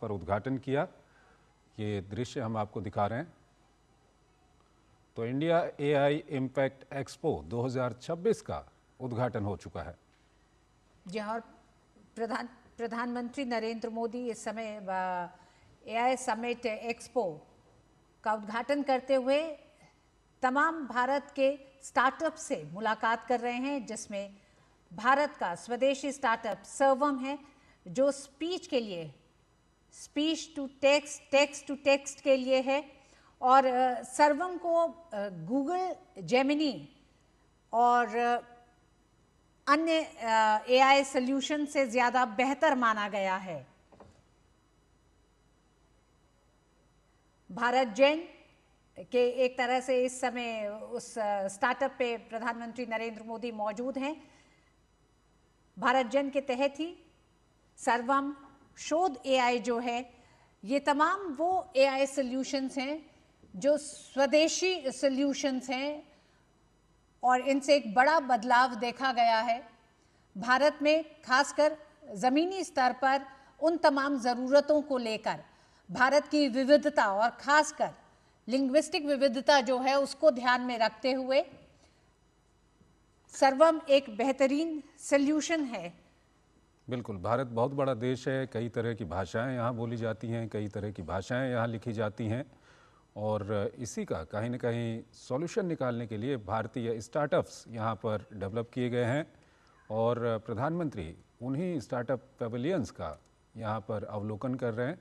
पर उद्घाटन किया। ये दृश्य हम आपको दिखा रहे हैं। तो इंडिया एआई इम्पैक्ट एक्सपो 2026 का उद्घाटन हो चुका है। जी हाँ, प्रधानमंत्री नरेंद्र मोदी इस समय एआई समिट एक्सपो का उद्घाटन करते हुए तमाम भारत के स्टार्टअप से मुलाकात कर रहे हैं, जिसमें भारत का स्वदेशी स्टार्टअप सर्वम है, जो स्पीच के लिए, speech to text, text to text के लिए है। और सर्वम को गूगल जेमिनी और अन्य एआई सॉल्यूशन से ज़्यादा बेहतर माना गया है। भारत जेन के एक तरह से इस समय उस स्टार्टअप पे प्रधानमंत्री नरेंद्र मोदी मौजूद हैं। भारत जेन के तहत ही सर्वम शोध एआई जो है, ये तमाम वो एआई सॉल्यूशंस हैं जो स्वदेशी सॉल्यूशंस हैं और इनसे एक बड़ा बदलाव देखा गया है। भारत में खासकर ज़मीनी स्तर पर उन तमाम ज़रूरतों को लेकर भारत की विविधता और खासकर लिंग्विस्टिक विविधता जो है उसको ध्यान में रखते हुए सर्वम एक बेहतरीन सॉल्यूशन है। बिल्कुल, भारत बहुत बड़ा देश है, कई तरह की भाषाएं यहाँ बोली जाती हैं, कई तरह की भाषाएं यहाँ लिखी जाती हैं और इसी का कहीं न कहीं सॉल्यूशन निकालने के लिए भारतीय स्टार्टअप्स यहाँ पर डेवलप किए गए हैं और प्रधानमंत्री उन्हीं स्टार्टअप पेविलियंस का यहाँ पर अवलोकन कर रहे हैं।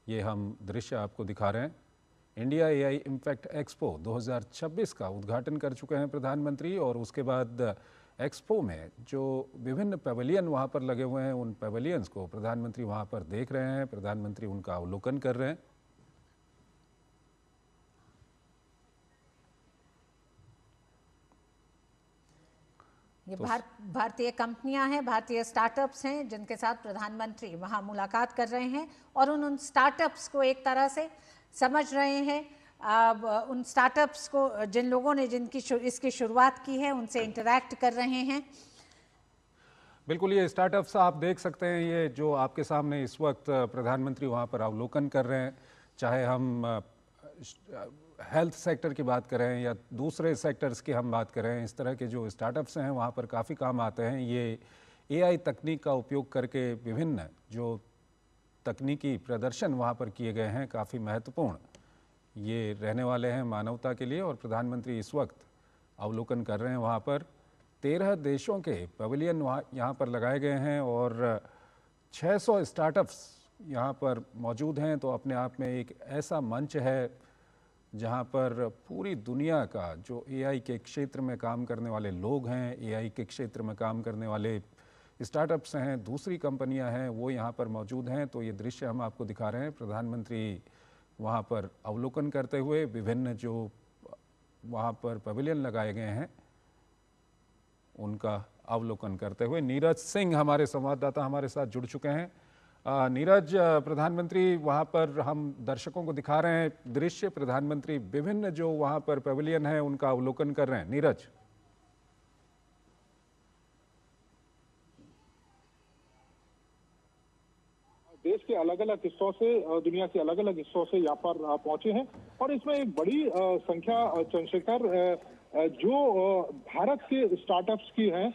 ये हम दृश्य आपको दिखा रहे हैं। इंडिया एआई इम्पैक्ट एक्सपो 2026 का उद्घाटन कर चुके हैं प्रधानमंत्री और उसके बाद एक्सपो में जो विभिन्न पेविलियन वहाँ पर लगे हुए हैं, उन पेविलियंस को प्रधानमंत्री वहाँ पर देख रहे हैं, प्रधानमंत्री उनका अवलोकन कर रहे हैं। ये भारतीय कंपनियां हैं, भारतीय स्टार्टअप्स हैं, जिनके साथ प्रधानमंत्री वहां मुलाकात कर रहे हैं और उन स्टार्टअप्स को एक तरह से समझ रहे हैं। उन स्टार्टअप्स को, जिन लोगों ने इसकी शुरुआत की है, उनसे इंटरैक्ट कर रहे हैं। बिल्कुल, ये स्टार्टअप्स आप देख सकते हैं, ये जो आपके सामने इस वक्त प्रधानमंत्री वहाँ पर अवलोकन कर रहे हैं। चाहे हम हेल्थ सेक्टर की बात करें या दूसरे सेक्टर्स की हम बात करें, इस तरह के जो स्टार्टअप्स हैं वहाँ पर काफ़ी काम आते हैं। ये एआई तकनीक का उपयोग करके विभिन्न जो तकनीकी प्रदर्शन वहाँ पर किए गए हैं, काफ़ी महत्वपूर्ण ये रहने वाले हैं मानवता के लिए। और प्रधानमंत्री इस वक्त अवलोकन कर रहे हैं। वहाँ पर 13 देशों के पवेलियन यहाँ पर लगाए गए हैं और 600 स्टार्टअप्स यहाँ पर मौजूद हैं। तो अपने आप में एक ऐसा मंच है जहाँ पर पूरी दुनिया का जो एआई के क्षेत्र में काम करने वाले लोग हैं, एआई के क्षेत्र में काम करने वाले स्टार्टअप्स हैं, दूसरी कंपनियां हैं, वो यहाँ पर मौजूद हैं। तो ये दृश्य हम आपको दिखा रहे हैं। प्रधानमंत्री वहाँ पर अवलोकन करते हुए विभिन्न जो वहाँ पर पवेलियन लगाए गए हैं उनका अवलोकन करते हुए नीरज सिंह हमारे संवाददाता हमारे साथ जुड़ चुके हैं। नीरज, प्रधानमंत्री वहाँ पर हम दर्शकों को दिखा रहे हैं दृश्य, प्रधानमंत्री विभिन्न जो वहाँ पर पवेलियन है उनका अवलोकन कर रहे हैं। नीरज, देश के अलग अलग हिस्सों से, दुनिया के अलग अलग हिस्सों से यहाँ पर पहुंचे हैं और इसमें एक बड़ी संख्या चंद्रशेखर जो भारत के स्टार्टअप्स की हैं।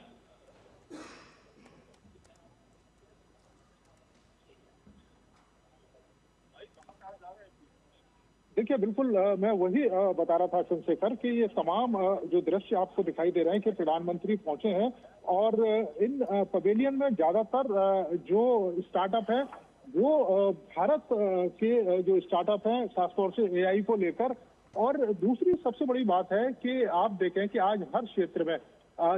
देखिए, बिल्कुल मैं वही बता रहा था चंद्रशेखर कि ये तमाम जो दृश्य आपको दिखाई दे रहे हैं कि प्रधानमंत्री पहुंचे हैं और इन पवेलियन में ज्यादातर जो स्टार्टअप है वो भारत के जो स्टार्टअप हैं, खासतौर से एआई को लेकर। और दूसरी सबसे बड़ी बात है कि आप देखें कि आज हर क्षेत्र में,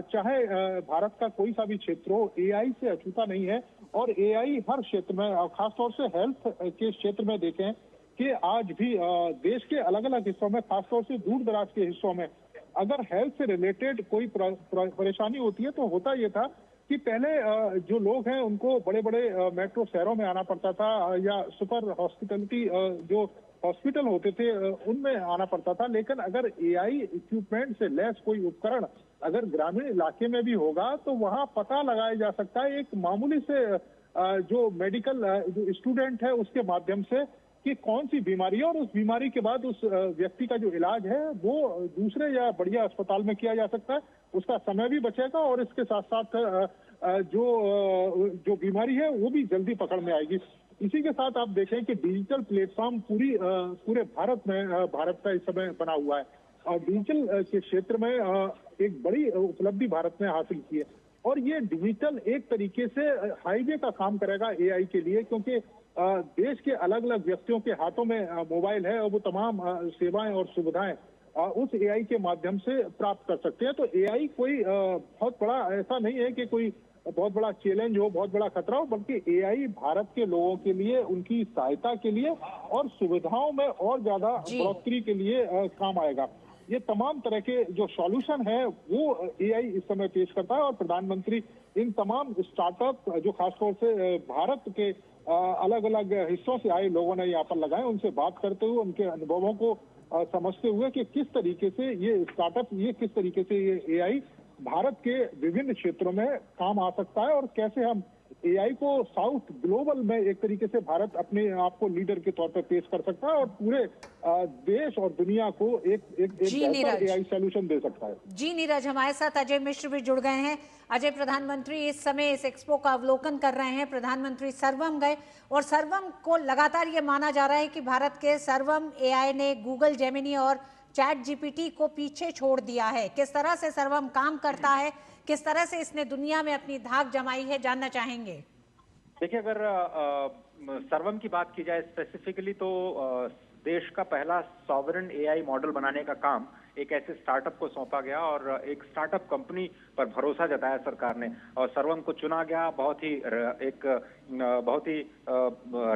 चाहे भारत का कोई सा भी क्षेत्र हो, एआई से अछूता नहीं है और एआई हर क्षेत्र में, खासतौर से हेल्थ के क्षेत्र में देखें कि आज भी देश के अलग अलग हिस्सों में, खासतौर से दूर दराज के हिस्सों में, अगर हेल्थ से रिलेटेड कोई परेशानी होती है तो होता ये था कि पहले जो लोग हैं उनको बड़े बड़े मेट्रो शहरों में आना पड़ता था या सुपर हॉस्पिटलिटी जो हॉस्पिटल होते थे उनमें आना पड़ता था। लेकिन अगर एआई इक्विपमेंट से लैस कोई उपकरण अगर ग्रामीण इलाके में भी होगा तो वहां पता लगाया जा सकता है। एक मामूली से जो मेडिकल जो स्टूडेंट है उसके माध्यम से कि कौन सी बीमारी है और उस बीमारी के बाद उस व्यक्ति का जो इलाज है वो दूसरे या बढ़िया अस्पताल में किया जा सकता है। उसका समय भी बचेगा और इसके साथ साथ जो बीमारी है वो भी जल्दी पकड़ में आएगी। इसी के साथ आप देखें कि डिजिटल प्लेटफॉर्म पूरे भारत में भारत का इस समय बना हुआ है और डिजिटल के क्षेत्र में एक बड़ी उपलब्धि भारत ने हासिल की है। और ये डिजिटल एक तरीके से हाईवे का काम करेगा एआई के लिए, क्योंकि देश के अलग अलग व्यक्तियों के हाथों में मोबाइल है और वो तमाम सेवाएं और सुविधाएं उस एआई के माध्यम से प्राप्त कर सकते हैं। तो एआई कोई बहुत बड़ा ऐसा नहीं है कि कोई बहुत बड़ा चैलेंज हो, बहुत बड़ा खतरा हो, बल्कि एआई भारत के लोगों के लिए, उनकी सहायता के लिए और सुविधाओं में और ज्यादा बढ़ोतरी के लिए काम आएगा। ये तमाम तरह के जो सॉल्यूशन है वो एआई इस समय पेश करता है और प्रधानमंत्री इन तमाम स्टार्टअप जो खासतौर से भारत के अलग अलग हिस्सों से आए लोगों ने यहाँ पर लगाए, उनसे बात करते हुए उनके अनुभवों को समझते हुए कि किस तरीके से ये स्टार्टअप, ये किस तरीके से ये एआई भारत के विभिन्न क्षेत्रों में काम आ सकता है और कैसे हम एआई को साउथ ग्लोबल में एक तरीके से भारत अपने आप को लीडर के तौर पर पेश कर सकता है और पूरे देश और दुनिया को एक बेहतर एआई सॉल्यूशन दे सकता है। जी नीरज, हमारे साथ अजय मिश्र भी जुड़ गए हैं। अजय, प्रधानमंत्री इस समय इस एक्सपो का अवलोकन कर रहे हैं। प्रधानमंत्री सर्वम गए और सर्वम को लगातार ये माना जा रहा है कि भारत के सर्वम एआई ने गूगल जेमिनी और चैट जीपीटी को पीछे छोड़ दिया है। किस तरह से सर्वम काम करता है, किस तरह से इसने दुनिया में अपनी धाक जमाई है, जानना चाहेंगे। देखिए, अगर सर्वम की बात की जाए स्पेसिफिकली तो देश का पहला सॉवरेन एआई मॉडल बनाने का काम एक ऐसे स्टार्टअप को सौंपा गया और एक स्टार्टअप कंपनी पर भरोसा जताया सरकार ने और सर्वम को चुना गया बहुत ही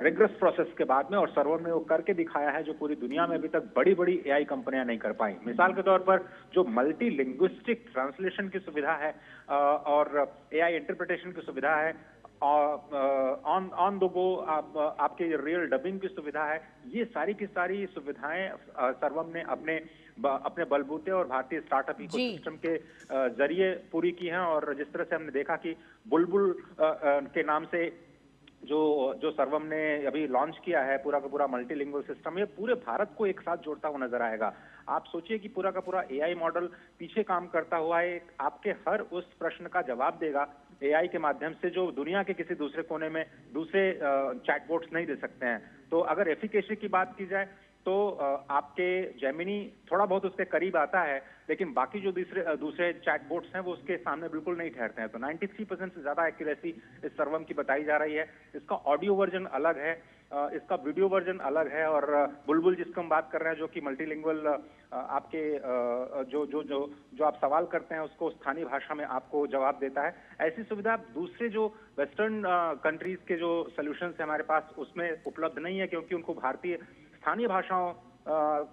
रिग्रेस प्रोसेस के बाद में। और सर्वम ने वो करके दिखाया है जो पूरी दुनिया में अभी तक बड़ी बड़ी एआई कंपनियां नहीं कर पाई। मिसाल के तौर पर जो मल्टी लिंग्विस्टिक ट्रांसलेशन की सुविधा है और एआई इंटरप्रिटेशन की सुविधा है, ऑन द गो आपके रियल डबिंग की सुविधा है, ये सारी की सारी सुविधाएं सर्वम ने अपने बलबूते और भारतीय स्टार्टअप इकोसिस्टम के जरिए पूरी की हैं। और जिस तरह से हमने देखा कि बुलबुल के नाम से जो सर्वम ने अभी लॉन्च किया है पूरा का पूरा मल्टीलिंगुअल सिस्टम, ये पूरे भारत को एक साथ जोड़ता हुआ नजर आएगा। आप सोचिए कि पूरा का पूरा एआई मॉडल पीछे काम करता हुआ है, आपके हर उस प्रश्न का जवाब देगा एआई के माध्यम से जो दुनिया के किसी दूसरे कोने में दूसरे चैटबॉट्स नहीं दे सकते हैं। तो अगर एफिकेसी की बात की जाए तो आपके जेमिनी थोड़ा बहुत उसके करीब आता है, लेकिन बाकी जो दूसरे चैटबॉट्स हैं वो उसके सामने बिल्कुल नहीं ठहरते हैं। तो 93% से ज्यादा एक्यूरेसी इस सर्वम की बताई जा रही है। इसका ऑडियो वर्जन अलग है, इसका वीडियो वर्जन अलग है और बुलबुल जिसको हम बात कर रहे हैं जो कि मल्टीलिंगुअल आपके जो आप सवाल करते हैं उसको स्थानीय भाषा में आपको जवाब देता है। ऐसी सुविधा दूसरे जो वेस्टर्न कंट्रीज के जो सोल्यूशंस है हमारे पास उसमें उपलब्ध नहीं है, क्योंकि उनको भारतीय स्थानीय भाषाओं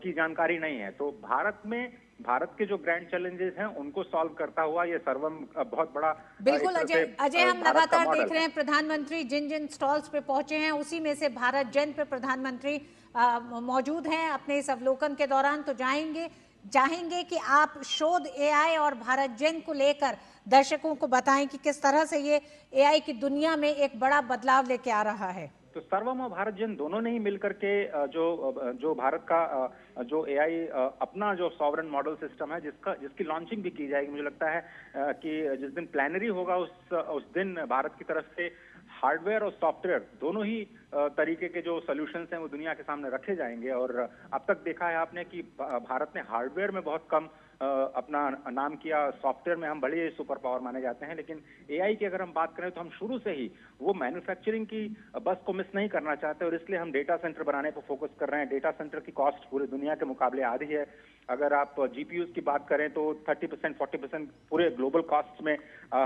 की जानकारी नहीं है। तो भारत के जो ग्रैंड चैलेंजेस हैं उनको सॉल्व करता हुआ ये सर्वम बहुत बड़ा बिल्कुल अजय हम लगातार देख रहे हैं प्रधानमंत्री जिन जिन स्टॉल्स पे पहुंचे हैं उसी में से भारत जेन पे प्रधानमंत्री मौजूद हैं अपने इस अवलोकन के दौरान। तो चाहेंगे कि आप शोध एआई और भारत जेन को लेकर दर्शकों को बताएं कि किस तरह से ये एआई की दुनिया में एक बड़ा बदलाव लेके आ रहा है। तो सर्वम और भारत जेन दोनों ने ही मिलकर के जो भारत का जो एआई अपना जो सॉवरेन मॉडल सिस्टम है जिसकी लॉन्चिंग भी की जाएगी। मुझे लगता है कि जिस दिन प्लानरी होगा उस दिन भारत की तरफ से हार्डवेयर और सॉफ्टवेयर दोनों ही तरीके के जो सॉल्यूशंस हैं वो दुनिया के सामने रखे जाएंगे। और अब तक देखा है आपने कि भारत ने हार्डवेयर में बहुत कम अपना नाम किया, सॉफ्टवेयर में हम बड़े सुपर पावर माने जाते हैं, लेकिन एआई की अगर हम बात करें तो हम शुरू से ही वो मैन्युफैक्चरिंग की बस को मिस नहीं करना चाहते और इसलिए हम डेटा सेंटर बनाने पर फोकस कर रहे हैं। डेटा सेंटर की कॉस्ट पूरी दुनिया के मुकाबले आधी है। अगर आप जीपीयूज की बात करें तो 30% 40% पूरे ग्लोबल कॉस्ट में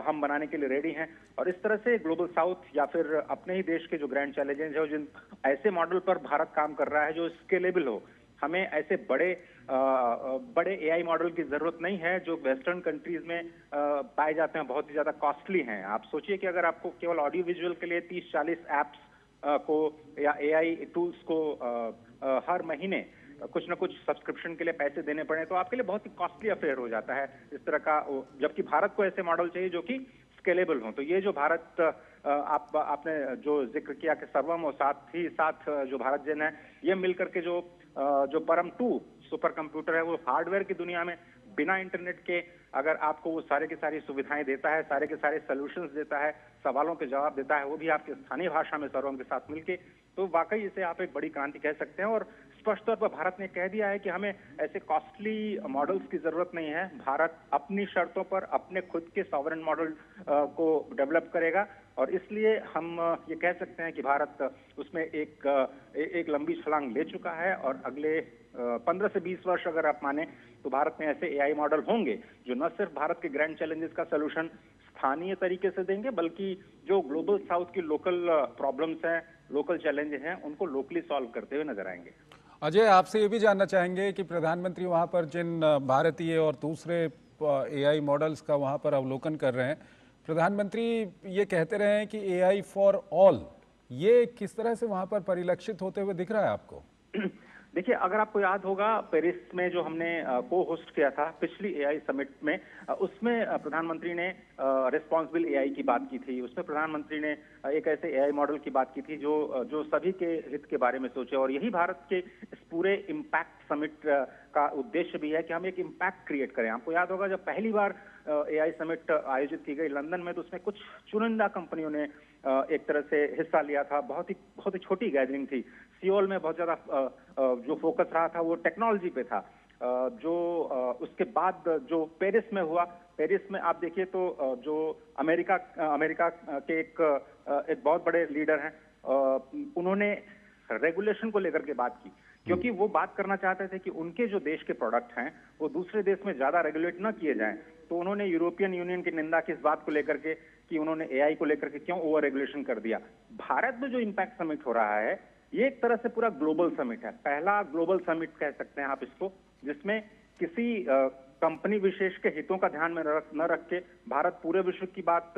हम बनाने के लिए रेडी हैं। और इस तरह से ग्लोबल साउथ या फिर अपने ही देश के जो ग्रैंड चैलेंजेस है जिन ऐसे मॉडल पर भारत काम कर रहा है जो स्केलेबल हो। हमें ऐसे बड़े एआई मॉडल की जरूरत नहीं है जो वेस्टर्न कंट्रीज में पाए जाते हैं, बहुत ही ज्यादा कॉस्टली हैं। आप सोचिए कि अगर आपको केवल ऑडियो विजुअल के लिए 30-40 एप्स को या एआई टूल्स को हर महीने कुछ न कुछ सब्सक्रिप्शन के लिए पैसे देने पड़े तो आपके लिए बहुत ही कॉस्टली अफेयर हो जाता है इस तरह का। जबकि भारत को ऐसे मॉडल चाहिए जो कि स्केलेबल हों। तो ये जो भारत आपने जो जिक्र किया कि सर्वम और साथ ही साथ जो भारत जेन है, ये मिलकर के जो परम 2 सुपर कंप्यूटर है, वो हार्डवेयर की दुनिया में बिना इंटरनेट के अगर आपको वो सारे की सारी सुविधाएं देता है, सारे के सारे सॉल्यूशंस देता है, सवालों के जवाब देता है, वो भी आपकी स्थानीय भाषा में सर्वम के साथ मिलके, तो वाकई इसे आप एक बड़ी क्रांति कह सकते हैं। और स्पष्ट तौर पर भारत ने कह दिया है कि हमें ऐसे कॉस्टली मॉडल्स की जरूरत नहीं है। भारत अपनी शर्तों पर अपने खुद के सॉवरेन मॉडल को डेवलप करेगा, और इसलिए हम ये कह सकते हैं कि भारत उसमें एक लंबी छलांग ले चुका है। और अगले 15 से 20 वर्ष अगर आप माने, तो भारत में ऐसे एआई मॉडल होंगे जो न सिर्फ भारत के ग्रैंड चैलेंजेस का सलूशन स्थानीय तरीके से देंगे, बल्कि जो ग्लोबल साउथ की लोकल प्रॉब्लम्स हैं, लोकल चैलेंजेस हैं, उनको लोकली सॉल्व करते हुए नजर आएंगे। अजय, आपसे ये भी जानना चाहेंगे कि प्रधानमंत्री वहाँ पर जिन भारतीय और दूसरे एआई मॉडल्स का वहाँ पर अवलोकन कर रहे हैं, प्रधानमंत्री ये कहते रहे हैं कि एआई फॉर ऑल, ये किस तरह से वहाँ पर परिलक्षित होते हुए दिख रहा है आपको? देखिए, अगर आपको याद होगा, पेरिस में जो हमने को होस्ट किया था पिछली एआई समिट में, उसमें प्रधानमंत्री ने रिस्पॉन्सिबल एआई की बात की थी। उसमें प्रधानमंत्री ने एक ऐसे एआई मॉडल की बात की थी जो सभी के हित के बारे में सोचे। और यही भारत के इस पूरे इम्पैक्ट समिट का उद्देश्य भी है कि हम एक इम्पैक्ट क्रिएट करें। आपको याद होगा, जब पहली बार एआई समिट आयोजित की गई लंदन में, तो उसमें कुछ चुनिंदा कंपनियों ने एक तरह से हिस्सा लिया था। बहुत ही छोटी गैदरिंग थी। सियोल में बहुत ज्यादा जो फोकस रहा था वो टेक्नोलॉजी पे था। उसके बाद जो पेरिस में हुआ, पेरिस में आप देखिए तो जो अमेरिका के एक बहुत बड़े लीडर हैं, उन्होंने रेगुलेशन को लेकर के बात की, क्योंकि वो बात करना चाहते थे कि उनके जो देश के प्रोडक्ट हैं वो दूसरे देश में ज्यादा रेगुलेट ना किए जाएं। तो उन्होंने यूरोपियन यूनियन की निंदा की इस बात को लेकर के कि उन्होंने एआई को लेकर के क्यों ओवर रेगुलेशन कर दिया। भारत में जो इम्पैक्ट समिट हो रहा है, ये एक तरह से पूरा ग्लोबल समिट है, पहला ग्लोबल समिट कह सकते हैं आप इसको, जिसमें किसी कंपनी विशेष के हितों का ध्यान में न रख के भारत पूरे विश्व की बात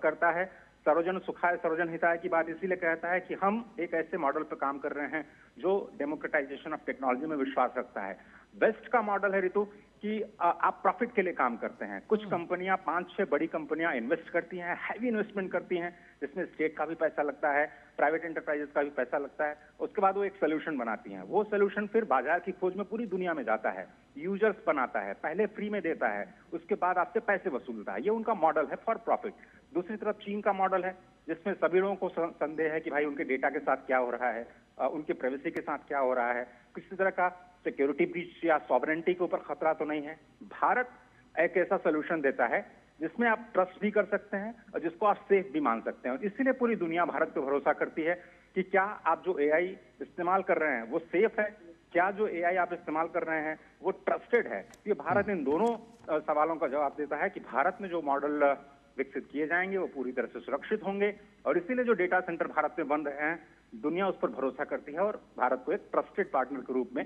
करता है। सर्वजन सुखाय सर्वजन हिताय की बात इसीलिए कहता है कि हम एक ऐसे मॉडल पर काम कर रहे हैं जो डेमोक्रेटाइजेशन ऑफ टेक्नोलॉजी में विश्वास रखता है। वेस्ट का मॉडल है ऋतु कि आप प्रॉफिट के लिए काम करते हैं। कुछ कंपनियां, 5-6 बड़ी कंपनियां इन्वेस्ट करती हैं, हैवी इन्वेस्टमेंट करती हैं, जिसमें स्टेट का भी पैसा लगता है, प्राइवेट एंटरप्राइजेस का भी पैसा लगता है। उसके बाद वो एक सोल्यूशन बनाती हैं। वो सोल्यूशन फिर बाजार की खोज में पूरी दुनिया में जाता है, यूजर्स बनाता है, पहले फ्री में देता है, उसके बाद आपसे पैसे वसूलता है। ये उनका मॉडल है फॉर प्रॉफिट। दूसरी तरफ चीन का मॉडल है, जिसमें सभी लोगों को संदेह है कि भाई उनके डेटा के साथ क्या हो रहा है, उनके प्राइवेसी के साथ क्या हो रहा है, किसी तरह का सिक्योरिटी ब्रीच या सॉवरेनिटी के ऊपर खतरा तो नहीं है। भारत एक ऐसा सोल्यूशन देता है जिसमें आप ट्रस्ट भी कर सकते हैं और जिसको आप सेफ भी मान सकते हैं। और इसीलिए पूरी दुनिया भारत पे भरोसा करती है कि क्या आप जो एआई इस्तेमाल कर रहे हैं वो सेफ है, क्या जो एआई आप इस्तेमाल कर रहे हैं वो ट्रस्टेड है। ये भारत इन दोनों सवालों का जवाब देता है कि भारत में जो मॉडल विकसित किए जाएंगे वो पूरी तरह से सुरक्षित होंगे। और इसीलिए जो डेटा सेंटर भारत में बन रहे हैं, दुनिया उस पर भरोसा करती है और भारत को एक ट्रस्टेड पार्टनर के रूप में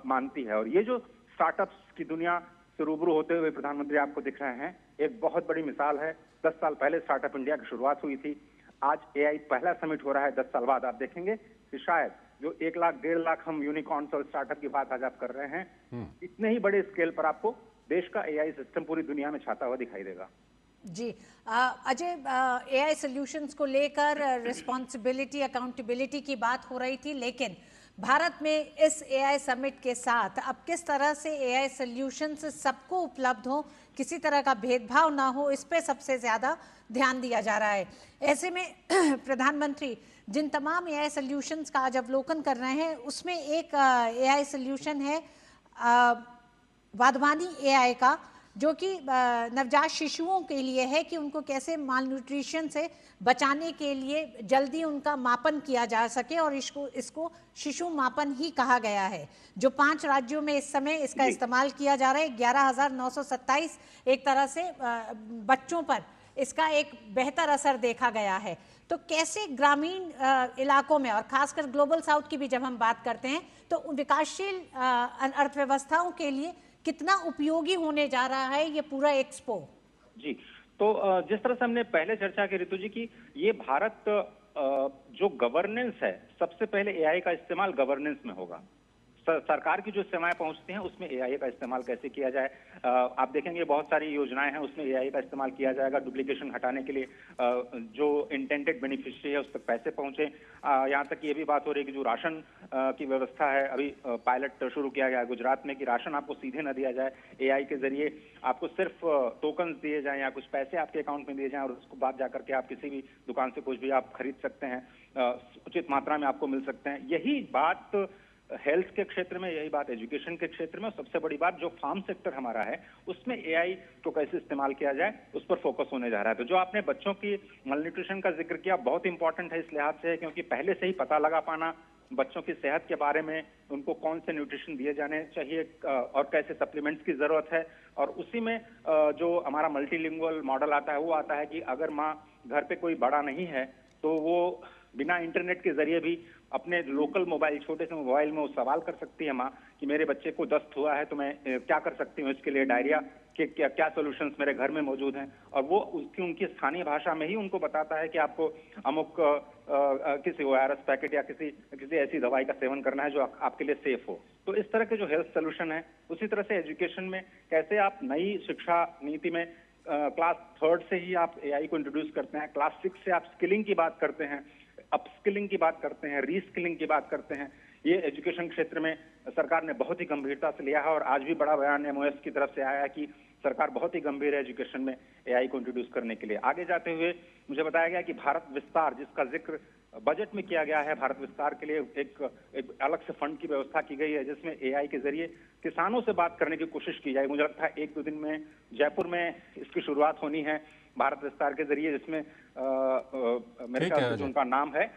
मानती है। और ये जो स्टार्टअप्स की दुनिया से रूबरू होते हुए प्रधानमंत्री आपको दिख रहे हैं, एक बहुत बड़ी मिसाल है। 10 साल पहले स्टार्टअप इंडिया की शुरुआत हुई थी, आज एआई पहला समिट हो रहा है। 10 साल बाद आप देखेंगे कि शायद जो 1 लाख 1.5 लाख हम यूनिकॉर्न्स और स्टार्टअप की बात आज आप कर रहे हैं, इतने ही बड़े स्केल पर आपको देश का एआई सिस्टम पूरी दुनिया में छाता हुआ दिखाई देगा। जी अजय, एआई सॉल्यूशंस को लेकर रिस्पॉन्सिबिलिटी, अकाउंटेबिलिटी की बात हो रही थी, लेकिन भारत में इस एआई समिट के साथ अब किस तरह से एआई सॉल्यूशंस सबको उपलब्ध हो, किसी तरह का भेदभाव ना हो, इस पे सबसे ज़्यादा ध्यान दिया जा रहा है। ऐसे में प्रधानमंत्री जिन तमाम एआई सॉल्यूशंस का आज अवलोकन कर रहे हैं, उसमें एक एआई सॉल्यूशन है वाधवानी एआई का, जो कि नवजात शिशुओं के लिए है कि उनको कैसे मालन्यूट्रिशन से बचाने के लिए जल्दी उनका मापन किया जा सके, और इसको शिशु मापन ही कहा गया है। जो 5 राज्यों में इस समय इसका इस्तेमाल किया जा रहा है। 11,927 एक तरह से बच्चों पर इसका एक बेहतर असर देखा गया है। तो कैसे ग्रामीण इलाकों में, और खासकर ग्लोबल साउथ की भी जब हम बात करते हैं, तो विकासशील अर्थव्यवस्थाओं के लिए कितना उपयोगी होने जा रहा है ये पूरा एक्सपो? जी, तो जिस तरह से हमने पहले चर्चा की ऋतु जी की, ये भारत जो गवर्नेंस है, सबसे पहले एआई का इस्तेमाल गवर्नेंस में होगा। सरकार की जो सेवाएं पहुंचती हैं उसमें एआई का इस्तेमाल कैसे किया जाए। आप देखेंगे बहुत सारी योजनाएं हैं, उसमें एआई का इस्तेमाल किया जाएगा डुप्लीकेशन हटाने के लिए, जो इंटेंडेड बेनिफिशियरी है उस तक पैसे पहुंचे। यहाँ तक ये भी बात हो रही है कि जो राशन की व्यवस्था है, अभी पायलट शुरू किया गया है गुजरात में कि राशन आपको सीधे न दिया जाए, एआई के जरिए आपको सिर्फ टोकन दिए जाएं या कुछ पैसे आपके अकाउंट में दिए जाएं और उसको बाद जाकर के आप किसी भी दुकान से कुछ भी आप खरीद सकते हैं, उचित मात्रा में आपको मिल सकते हैं। यही बात हेल्थ के क्षेत्र में, यही बात एजुकेशन के क्षेत्र में, सबसे बड़ी बात जो फार्म सेक्टर हमारा है उसमें एआई को कैसे इस्तेमाल किया जाए उस पर फोकस होने जा रहा है। तो जो आपने बच्चों की मलन्यूट्रिशन का जिक्र किया, बहुत इंपॉर्टेंट है इस लिहाज से, क्योंकि पहले से ही पता लगा पाना बच्चों की सेहत के बारे में, उनको कौन से न्यूट्रिशन दिए जाने चाहिए और कैसे सप्लीमेंट्स की जरूरत है। और उसी में जो हमारा मल्टीलिंगुअल मॉडल आता है वो आता है कि अगर माँ घर पे कोई बड़ा नहीं है तो वो बिना इंटरनेट के जरिए भी अपने लोकल मोबाइल, छोटे से मोबाइल में वो सवाल कर सकती है माँ कि मेरे बच्चे को दस्त हुआ है तो मैं क्या कर सकती हूँ इसके लिए, डायरिया के क्या सॉल्यूशंस मेरे घर में मौजूद हैं। और वो उनकी स्थानीय भाषा में ही उनको बताता है कि आपको अमुक किसी ORS पैकेट या किसी ऐसी दवाई का सेवन करना है जो आपके लिए सेफ हो। तो इस तरह के जो हेल्थ सोल्यूशन है, उसी तरह से एजुकेशन में कैसे आप नई शिक्षा नीति में क्लास 3 से ही आप एआई को इंट्रोड्यूस करते हैं, क्लास 6 से आप स्किलिंग की बात करते हैं, अपस्किलिंग की बात करते हैं, रीस्किलिंग की बात करते हैं। ये एजुकेशन क्षेत्र में सरकार ने बहुत ही गंभीरता से लिया है और आज भी बड़ा बयान MOS की तरफ से आया है कि सरकार बहुत ही गंभीर है एजुकेशन में एआई को इंट्रोड्यूस करने के लिए। आगे जाते हुए मुझे बताया गया कि भारत विस्तार, जिसका जिक्र बजट में किया गया है, भारत विस्तार के लिए एक अलग से फंड की व्यवस्था की गई है जिसमें एआई के जरिए किसानों से बात करने की कोशिश की जाए। मुझे लगता है 1-2 दिन में जयपुर में इसकी शुरुआत होनी है भारत विस्तार के जरिए, जिसमें मेरे ख्याल से जो उनका नाम है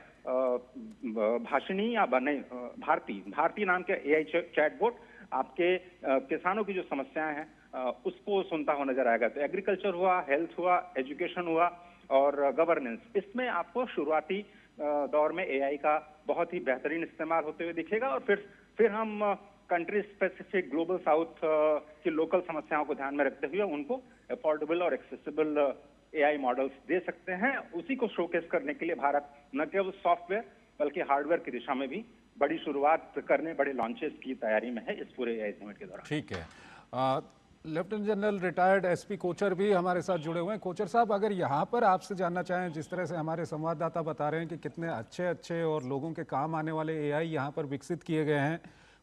भाषिनी या भारती नाम के एआई चैटबॉट आपके किसानों की जो समस्याएं हैं उसको सुनता हुआ नजर आएगा। तो एग्रीकल्चर हुआ, हेल्थ हुआ, एजुकेशन हुआ और गवर्नेंस, इसमें आपको शुरुआती दौर में एआई का बहुत ही बेहतरीन इस्तेमाल होते हुए दिखेगा और फिर हम कंट्री स्पेसिफिक ग्लोबल साउथ की लोकल समस्याओं को ध्यान में रखते हुए उनको अफोर्डेबल और एक्सेसिबल एआई मॉडल्स दे सकते हैं। उसी को शोकेस करने के लिए भारत न केवल सॉफ्टवेयर बल्कि हार्डवेयर की दिशा में भी बड़ी शुरुआत करने, बड़े लॉन्चेस की तैयारी में है इस पूरे एआई समिट के दौरान। ठीक है। Lieutenant general retired SP Kochar भी हमारे साथ जुड़े हुए हैं। कोचर साहब, अगर यहाँ पर आपसे जानना चाहें, जिस तरह से हमारे संवाददाता बता रहे हैं कि कितने अच्छे और लोगों के काम आने वाले एआई यहाँ पर विकसित किए गए हैं,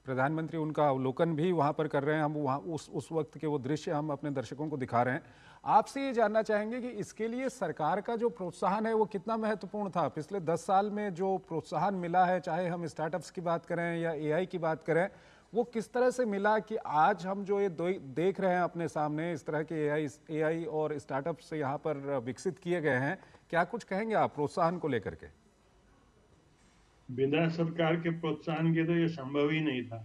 प्रधानमंत्री उनका अवलोकन भी वहाँ पर कर रहे हैं, हम वहाँ उस वक्त के वो दृश्य हम अपने दर्शकों को दिखा रहे हैं। आपसे ये जानना चाहेंगे कि इसके लिए सरकार का जो प्रोत्साहन है वो कितना महत्वपूर्ण था? पिछले 10 साल में जो प्रोत्साहन मिला है, चाहे हम स्टार्टअप्स की बात करें या एआई की बात करें, वो किस तरह से मिला कि आज हम जो ये देख रहे हैं अपने सामने, इस तरह के एआई और स्टार्टअप से यहाँ पर विकसित किए गए हैं, क्या कुछ कहेंगे आप प्रोत्साहन को लेकर के? बिना सरकार के प्रोत्साहन के तो ये संभव ही नहीं था।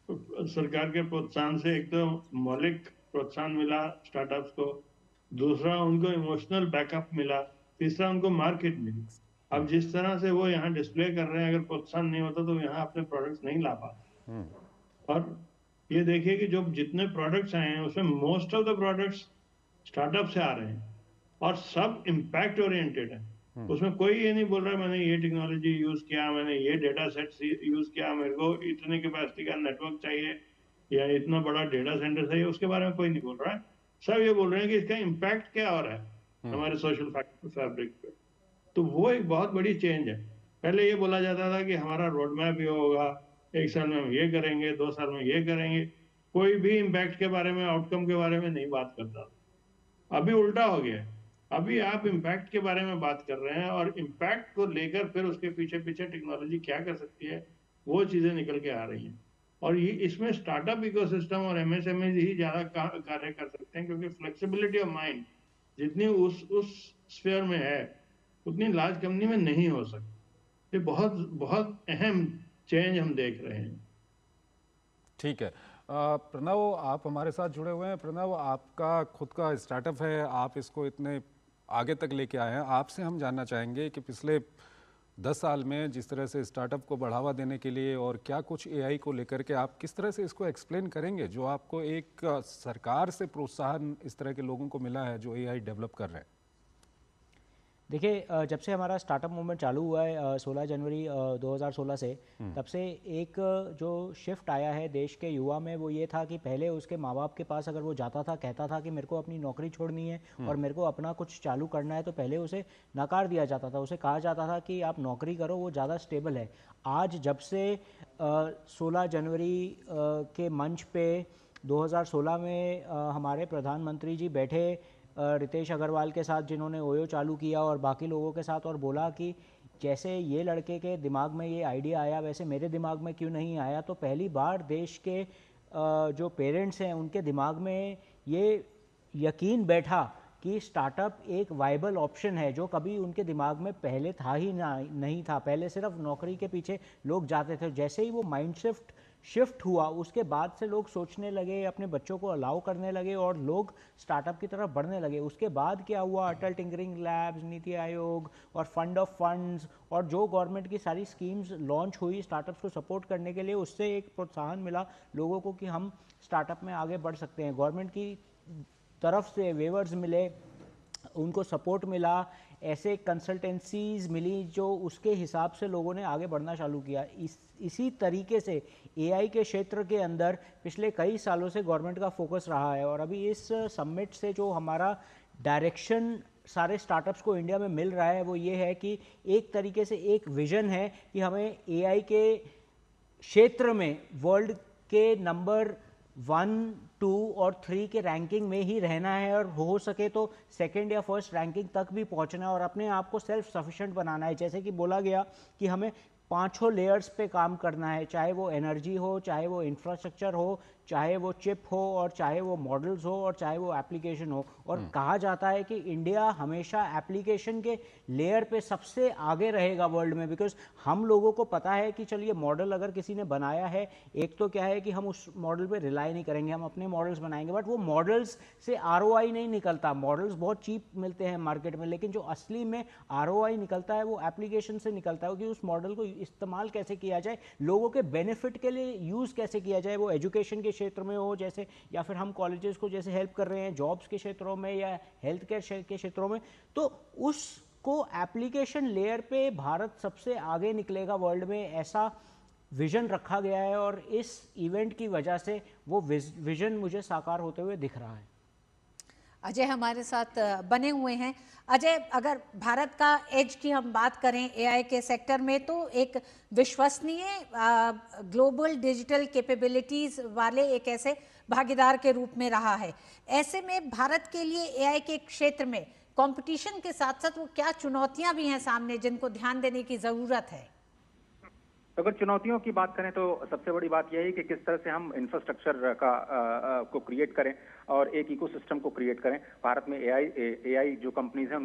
तो सरकार के प्रोत्साहन से एक तो मौलिक प्रोत्साहन मिला स्टार्टअप्स को, दूसरा उनको इमोशनल बैकअप मिला, तीसरा उनको मार्केट मिली। अब जिस तरह से वो यहाँ डिस्प्ले कर रहे हैं, अगर प्रोत्साहन नहीं होता तो यहाँ अपने प्रोडक्ट्स नहीं ला पाते। और ये देखिए कि जो जितने प्रोडक्ट्स आए हैं उसमें most of the products startup से आ रहे हैं और सब इम्पैक्ट ओरिएंटेड है। उसमें कोई ये नहीं बोल रहा है मैंने ये टेक्नोलॉजी यूज किया, मैंने ये डेटा सेट यूज किया, मेरे को इतने कैपेसिटी का नेटवर्क चाहिए या इतना बड़ा डेटा सेंटर चाहिए, उसके बारे में कोई नहीं बोल रहा है। सब ये बोल रहे हैं कि इसका इम्पैक्ट क्या हो रहा है हमारे सोशल फैब्रिक पे। तो वो एक बहुत बड़ी चेंज है। पहले ये बोला जाता था कि हमारा रोड मैप ये होगा, 1 साल में हम ये करेंगे, 2 साल में ये करेंगे, कोई भी इम्पैक्ट के बारे में, आउटकम के बारे में नहीं बात करता। अभी उल्टा हो गया, अभी आप इम्पैक्ट के बारे में बात कर रहे हैं और इम्पैक्ट को लेकर फिर उसके पीछे टेक्नोलॉजी क्या कर सकती है वो चीजें निकल के आ रही हैं। और ये इसमें स्टार्टअप इकोसिस्टम और MSMEs ही ज्यादा कार्य कर सकते हैं, क्योंकि फ्लेक्सिबिलिटी ऑफ माइंड जितनी उस स्फीयर में है उतनी लार्ज कंपनी में नहीं हो सकती। ये बहुत बहुत अहम चेंज हम देख रहे हैं। ठीक है। प्रणव, आप हमारे साथ जुड़े हुए हैं। प्रणव, आपका खुद का स्टार्टअप है, आप इसको इतने आगे तक लेके आए हैं। आपसे हम जानना चाहेंगे कि पिछले 10 साल में जिस तरह से स्टार्टअप को बढ़ावा देने के लिए और क्या कुछ एआई को लेकर के आप किस तरह से इसको एक्सप्लेन करेंगे, जो आपको एक सरकार से प्रोत्साहन इस तरह के लोगों को मिला है जो एआई डेवलप कर रहे हैं? देखिए जब से हमारा स्टार्टअप मूवमेंट चालू हुआ है 16 जनवरी 2016 से, तब से एक जो शिफ्ट आया है देश के युवा में, वो ये था कि पहले उसके माँ बाप के पास अगर वो जाता था, कहता था कि मेरे को अपनी नौकरी छोड़नी है और मेरे को अपना कुछ चालू करना है, तो पहले उसे नकार दिया जाता था। उसे कहा जाता था कि आप नौकरी करो, वो ज़्यादा स्टेबल है। आज जब से 16 जनवरी के मंच पे 2016 में हमारे प्रधानमंत्री जी बैठे रितेश अग्रवाल के साथ, जिन्होंने ओयो चालू किया, और बाकी लोगों के साथ, और बोला कि जैसे ये लड़के के दिमाग में ये आइडिया आया वैसे मेरे दिमाग में क्यों नहीं आया, तो पहली बार देश के जो पेरेंट्स हैं उनके दिमाग में ये यकीन बैठा कि स्टार्टअप एक वाइबल ऑप्शन है, जो कभी उनके दिमाग में पहले था ही नहीं था। पहले सिर्फ नौकरी के पीछे लोग जाते थे। जैसे ही वो माइंड शिफ्ट हुआ, उसके बाद से लोग सोचने लगे, अपने बच्चों को अलाउ करने लगे और लोग स्टार्टअप की तरफ बढ़ने लगे। उसके बाद क्या हुआ, अटल टिंकरिंग लैब्स, नीति आयोग और फंड ऑफ फंड्स और जो गवर्नमेंट की सारी स्कीम्स लॉन्च हुई स्टार्टअप्स को सपोर्ट करने के लिए, उससे एक प्रोत्साहन मिला लोगों को कि हम स्टार्टअप में आगे बढ़ सकते हैं। गवर्नमेंट की तरफ से वेवर्स मिले, उनको सपोर्ट मिला, ऐसे कंसल्टेंसीज मिली, जो उसके हिसाब से लोगों ने आगे बढ़ना चालू किया। इसी तरीके से एआई के क्षेत्र के अंदर पिछले कई सालों से गवर्नमेंट का फोकस रहा है। और अभी इस समिट से जो हमारा डायरेक्शन सारे स्टार्टअप्स को इंडिया में मिल रहा है, वो ये है कि एक तरीके से एक विजन है कि हमें एआई के क्षेत्र में वर्ल्ड के नंबर 1, 2 और 3 के रैंकिंग में ही रहना है, और हो सके तो सेकंड या फर्स्ट रैंकिंग तक भी पहुंचना है, और अपने आप को सेल्फ सफिशिएंट बनाना है। जैसे कि बोला गया कि हमें 5 लेयर्स पे काम करना है, चाहे वो एनर्जी हो, चाहे वो इंफ्रास्ट्रक्चर हो, चाहे वो चिप हो, और चाहे वो मॉडल्स हो, और चाहे वो एप्लीकेशन हो। और कहा जाता है कि इंडिया हमेशा एप्लीकेशन के लेयर पे सबसे आगे रहेगा वर्ल्ड में, बिकॉज हम लोगों को पता है कि चलिए मॉडल अगर किसी ने बनाया है, एक तो क्या है कि हम उस मॉडल पे रिलाई नहीं करेंगे, हम अपने मॉडल्स बनाएंगे, बट वो मॉडल्स से आरओआई नहीं निकलता। मॉडल्स बहुत चीप मिलते हैं मार्केट में, लेकिन जो असली में आरओआई निकलता है वो एप्लीकेशन से निकलता है, कि उस मॉडल को इस्तेमाल कैसे किया जाए, लोगों के बेनिफिट के लिए यूज़ कैसे किया जाए, वो एजुकेशन के क्षेत्र में हो जैसे, या फिर हम कॉलेजेस को जैसे हेल्प कर रहे हैं जॉब्स के क्षेत्रों में या हेल्थ केयर के क्षेत्रों में, तो उसको एप्लीकेशन लेयर पे भारत सबसे आगे निकलेगा वर्ल्ड में, ऐसा विजन रखा गया है। और इस इवेंट की वजह से वो विजन मुझे साकार होते हुए दिख रहा है। अजय हमारे साथ बने हुए हैं। अजय, अगर भारत का एज की हम बात करें एआई के सेक्टर में, तो एक विश्वसनीय ग्लोबल डिजिटल कैपेबिलिटीज वाले एक ऐसे भागीदार के रूप में रहा है। ऐसे में भारत के लिए एआई के क्षेत्र में कंपटीशन के साथ साथ वो क्या चुनौतियां भी हैं सामने, जिनको ध्यान देने की जरूरत है? अगर चुनौतियों की बात करें तो सबसे बड़ी बात यह है कि किस तरह से हम इंफ्रास्ट्रक्चर को क्रिएट करें और एक इकोसिस्टम को क्रिएट करें भारत में एआई जो कंपनीज हैं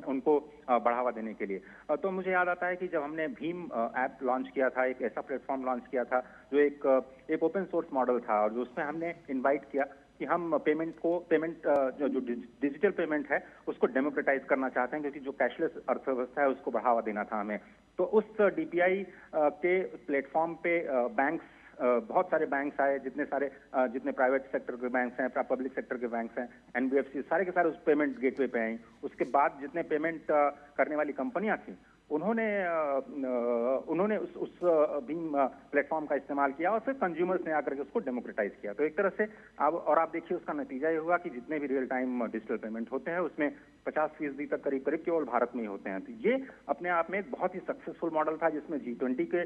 उनको बढ़ावा देने के लिए। तो मुझे याद आता है कि जब हमने भीम ऐप लॉन्च किया था, एक ऐसा प्लेटफॉर्म लॉन्च किया था जो एक ओपन सोर्स मॉडल था, और जो उसमें हमने इन्वाइट किया कि हम पेमेंट जो डिजिटल पेमेंट है उसको डेमोक्रेटाइज करना चाहते हैं, क्योंकि जो कैशलेस अर्थव्यवस्था है उसको बढ़ावा देना था हमें। तो उस डीपीआई के प्लेटफॉर्म पे बहुत सारे बैंक्स आए, जितने प्राइवेट सेक्टर के बैंक्स हैं, पब्लिक सेक्टर के बैंक्स हैं, एनबीएफसी, सारे के सारे उस पेमेंट गेटवे पे आए। उसके बाद जितने पेमेंट करने वाली कंपनियां थी उन्होंने उस भीम प्लेटफॉर्म का इस्तेमाल किया, और फिर कंज्यूमर्स ने आकर के उसको डेमोक्रेटाइज किया। तो एक तरह से आप देखिए उसका नतीजा ये हुआ कि जितने भी रियल टाइम डिजिटल पेमेंट होते हैं उसमें 50% तक करीब केवल भारत में ही होते हैं। तो ये अपने आप में एक बहुत ही सक्सेसफुल मॉडल था, जिसमें G20 के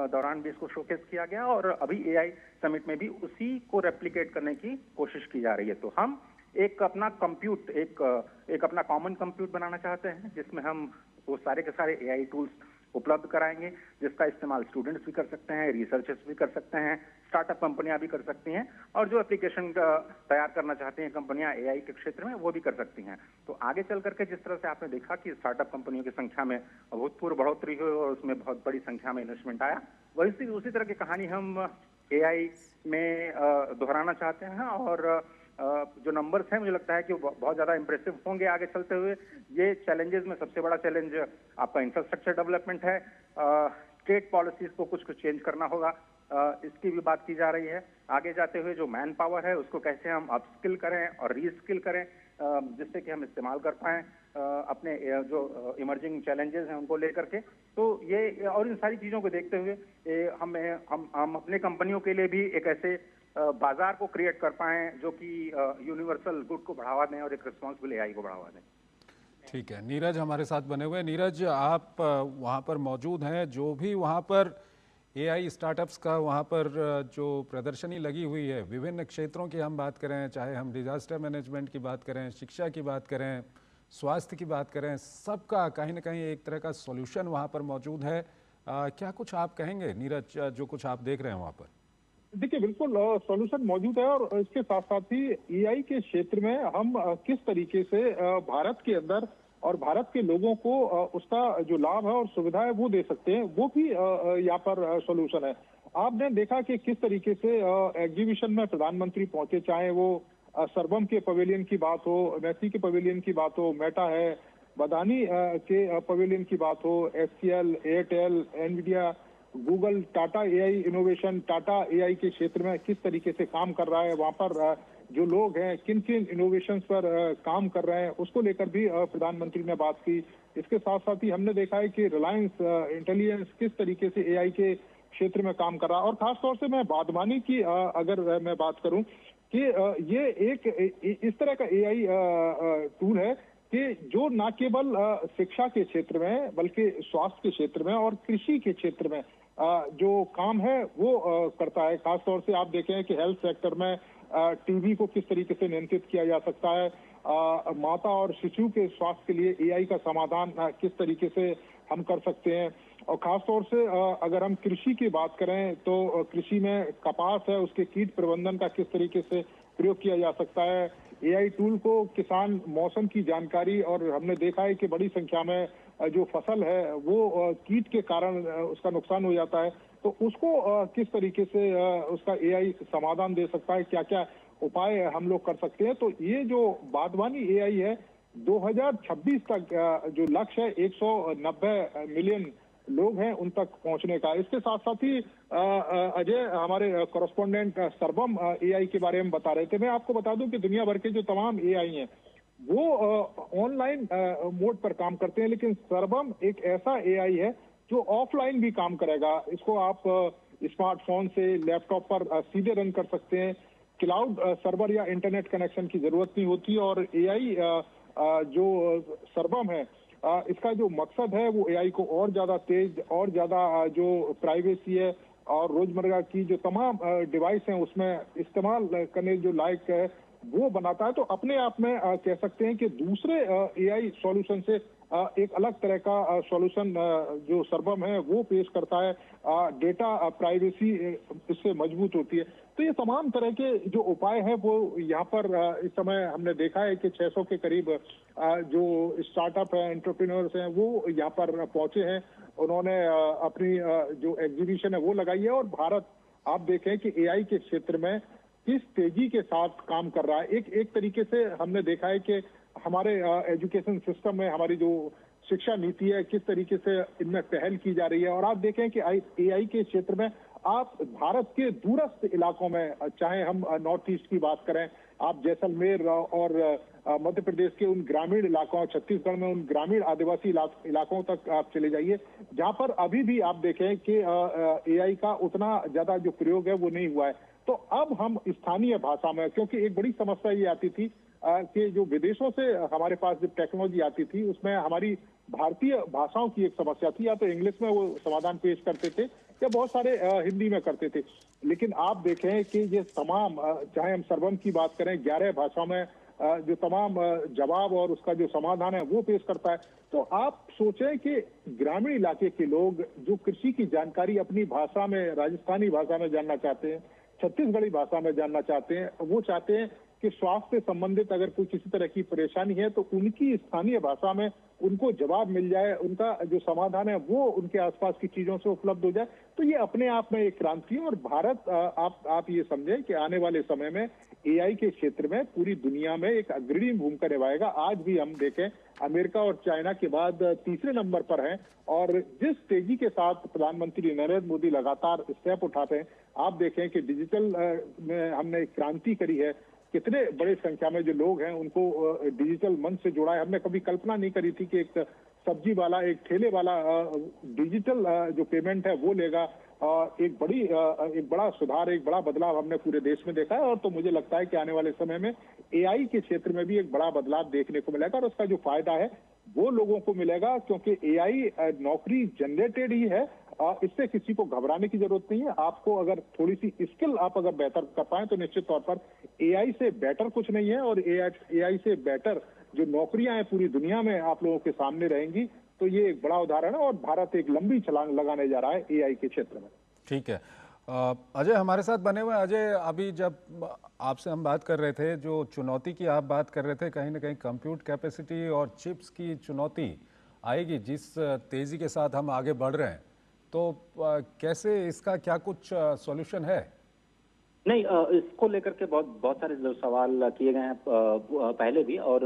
दौरान भी इसको शोकेस किया गया, और अभी एआई समिट में भी उसी को रेप्लिकेट करने की कोशिश की जा रही है। तो हम एक अपना अपना कॉमन कंप्यूट बनाना चाहते हैं, जिसमें हम वो सारे के सारे एआई टूल्स उपलब्ध कराएंगे, जिसका इस्तेमाल स्टूडेंट्स भी कर सकते हैं, रिसर्चर्स भी कर सकते हैं, स्टार्टअप कंपनियां भी कर सकती हैं, और जो एप्लीकेशन तैयार करना चाहती हैं कंपनियां एआई के क्षेत्र में, वो भी कर सकती हैं। तो आगे चल करके जिस तरह से आपने देखा कि स्टार्टअप कंपनियों की संख्या में अभूतपूर्व बढ़ोतरी हुई और उसमें बहुत बड़ी संख्या में इन्वेस्टमेंट आया, उसी तरह की कहानी हम एआई में दोहराना चाहते हैं। और जो नंबर्स हैं मुझे लगता है कि बहुत ज्यादा इंप्रेसिव होंगे आगे चलते हुए। ये चैलेंजेस में सबसे बड़ा चैलेंज आपका इंफ्रास्ट्रक्चर डेवलपमेंट है। स्टेट पॉलिसीज को कुछ चेंज करना होगा, इसकी भी बात की जा रही है। आगे जाते हुए जो मैन पावर है उसको कैसे हम अपस्किल करें और रीस्किल करें, जिससे कि हम इस्तेमाल कर पाएं अपने जो इमर्जिंग चैलेंजेस हैं उनको लेकर के। तो ये और इन सारी चीजों को देखते हुए हम अपने कंपनियों के लिए भी एक ऐसे बाजार को क्रिएट कर पाए जो कि यूनिवर्सल गुड को बढ़ावा दें और एक रिस्पॉन्सिबल एआई को बढ़ावा दें। ठीक है, नीरज हमारे साथ बने हुए हैं। नीरज, आप वहाँ पर मौजूद हैं, जो भी वहाँ पर एआई स्टार्टअप्स का वहाँ पर जो प्रदर्शनी लगी हुई है, विभिन्न क्षेत्रों की हम बात करें, चाहे हम डिजास्टर मैनेजमेंट की बात करें, शिक्षा की बात करें, स्वास्थ्य की बात करें, सबका कहीं ना कहीं एक तरह का सॉल्यूशन वहाँ पर मौजूद है। क्या कुछ आप कहेंगे नीरज, जो कुछ आप देख रहे हैं वहाँ पर? देखिए, बिल्कुल सॉल्यूशन मौजूद है, और इसके साथ साथ ही एआई के क्षेत्र में हम किस तरीके से भारत के अंदर और भारत के लोगों को उसका जो लाभ है और सुविधा है वो दे सकते हैं, वो भी यहाँ पर सॉल्यूशन है। आपने देखा कि किस तरीके से एग्जीबिशन में प्रधानमंत्री पहुंचे, चाहे वो सर्वम के पवेलियन की बात हो, मैसी के पवेलियन की बात हो, मेटा है, बदानी के पवेलियन की बात हो, HCL, Airtel, Nvidia, Google, Tata AI innovation, Tata AI के क्षेत्र में किस तरीके से काम कर रहा है, वहां पर जो लोग हैं किन किन इनोवेशंस पर काम कर रहे हैं, उसको लेकर भी प्रधानमंत्री ने बात की। इसके साथ साथ ही हमने देखा है कि रिलायंस इंटेलिजेंस किस तरीके से एआई के क्षेत्र में काम कर रहा है, और खासतौर से मैं बागवानी की अगर मैं बात करूं कि ये एक इस तरह का एआई टूल है कि जो न केवल शिक्षा के क्षेत्र में बल्कि स्वास्थ्य के क्षेत्र में और कृषि के क्षेत्र में जो काम है वो करता है। खासतौर से आप देखें कि हेल्थ सेक्टर में टीबी को किस तरीके से नियंत्रित किया जा सकता है, माता और शिशु के स्वास्थ्य के लिए एआई का समाधान किस तरीके से हम कर सकते हैं। और खासतौर से अगर हम कृषि की बात करें तो कृषि में कपास है, उसके कीट प्रबंधन का किस तरीके से प्रयोग किया जा सकता है। एआई टूल को किसान मौसम की जानकारी, और हमने देखा है कि बड़ी संख्या में जो फसल है वो कीट के कारण उसका नुकसान हो जाता है, तो उसको किस तरीके से उसका एआई समाधान दे सकता है, क्या क्या उपाय हम लोग कर सकते हैं। तो ये जो बागवानी एआई है 2026 तक जो लक्ष्य है 190 मिलियन लोग हैं उन तक पहुंचने का। इसके साथ साथ ही अजय हमारे कॉरेस्पोंडेंट सर्वम एआई के बारे में बता रहे थे। मैं आपको बता दूं कि दुनिया भर के जो तमाम एआई हैं वो ऑनलाइन मोड पर काम करते हैं, लेकिन सर्वम एक ऐसा एआई है जो ऑफलाइन भी काम करेगा। इसको आप स्मार्टफोन से लैपटॉप पर सीधे रन कर सकते हैं, क्लाउड सर्वर या इंटरनेट कनेक्शन की जरूरत नहीं होती। और एआई जो सर्वम है इसका जो मकसद है वो एआई को और ज्यादा तेज और ज्यादा जो प्राइवेसी है और रोजमर्रा की जो तमाम डिवाइस हैं उसमें इस्तेमाल करने जो लायक है वो बनाता है। तो अपने आप में कह सकते हैं कि दूसरे एआई सॉल्यूशन से एक अलग तरह का सॉल्यूशन जो सर्वम है वो पेश करता है। डेटा प्राइवेसी इससे मजबूत होती है। तो ये तमाम तरह के जो उपाय हैं वो यहाँ पर इस समय हमने देखा है कि 600 के करीब जो स्टार्टअप है, एंटरप्रेन्योर्स हैं, वो यहाँ पर पहुंचे हैं। उन्होंने अपनी जो एग्जीबिशन है वो लगाई है। और भारत आप देखें कि एआई के क्षेत्र में किस तेजी के साथ काम कर रहा है। एक तरीके से हमने देखा है कि हमारे एजुकेशन सिस्टम में हमारी जो शिक्षा नीति है किस तरीके से इनमें पहल की जा रही है। और आप देखें कि एआई के क्षेत्र में आप भारत के दूरस्थ इलाकों में, चाहे हम नॉर्थ ईस्ट की बात करें, आप जैसलमेर और मध्य प्रदेश के उन ग्रामीण इलाकों, छत्तीसगढ़ में उन ग्रामीण आदिवासी इलाकों तक आप चले जाइए जहां पर अभी भी आप देखें कि एआई का उतना ज्यादा जो प्रयोग है वो नहीं हुआ है। तो अब हम स्थानीय भाषा में, क्योंकि एक बड़ी समस्या ये आती थी कि जो विदेशों से हमारे पास जब टेक्नोलॉजी आती थी उसमें हमारी भारतीय भाषाओं की एक समस्या थी, या तो इंग्लिश में वो समाधान पेश करते थे या बहुत सारे हिंदी में करते थे। लेकिन आप देखें कि ये तमाम, चाहे हम सर्वम की बात करें, 11 भाषाओं में जो तमाम जवाब और उसका जो समाधान है वो पेश करता है। तो आप सोचें कि ग्रामीण इलाके के लोग जो कृषि की जानकारी अपनी भाषा में, राजस्थानी भाषा में जानना चाहते हैं, छत्तीसगढ़ी भाषा में जानना चाहते हैं, वो चाहते हैं कि स्वास्थ्य से संबंधित अगर कोई किसी तरह की परेशानी है तो उनकी स्थानीय भाषा में उनको जवाब मिल जाए, उनका जो समाधान है वो उनके आसपास की चीजों से उपलब्ध हो जाए। तो ये अपने आप में एक क्रांति है। और भारत, आप ये समझें कि आने वाले समय में एआई के क्षेत्र में पूरी दुनिया में एक अग्रणी भूमिका निभाएगा। आज भी हम देखें अमेरिका और चाइना के बाद तीसरे नंबर पर हैं। और जिस तेजी के साथ प्रधानमंत्री नरेंद्र मोदी लगातार स्टेप उठाते हैं, आप देखें कि डिजिटल में हमने क्रांति करी है, कितने बड़े संख्या में जो लोग हैं उनको डिजिटल मंच से जोड़ा है। हमने कभी कल्पना नहीं करी थी कि एक सब्जी वाला, एक ठेले वाला डिजिटल जो पेमेंट है वो लेगा। एक बड़ा सुधार, एक बड़ा बदलाव हमने पूरे देश में देखा है। और तो मुझे लगता है कि आने वाले समय में एआई के क्षेत्र में भी एक बड़ा बदलाव देखने को मिलेगा, और उसका जो फायदा है वो लोगों को मिलेगा, क्योंकि एआई नौकरी जनरेटेड ही है। इससे किसी को घबराने की जरूरत नहीं है। आपको अगर थोड़ी सी स्किल आप अगर बेहतर कर पाए तो निश्चित तौर पर एआई से बेटर कुछ नहीं है, और एआई से बेटर जो नौकरियां हैं पूरी दुनिया में आप लोगों के सामने रहेंगी। तो ये एक बड़ा उदाहरण है, और भारत एक लंबी छलांग लगाने जा रहा है एआई के क्षेत्र में। ठीक है, अजय हमारे साथ बने हुए। अजय, अभी जब आपसे हम बात कर रहे थे, जो चुनौती की आप बात कर रहे थे, कहीं ना कहीं कंप्यूट कैपेसिटी और चिप्स की चुनौती आएगी जिस तेज़ी के साथ हम आगे बढ़ रहे हैं। तो कैसे, इसका क्या कुछ सॉल्यूशन है? नहीं, इसको लेकर के बहुत सारे सवाल किए गए हैं पहले भी, और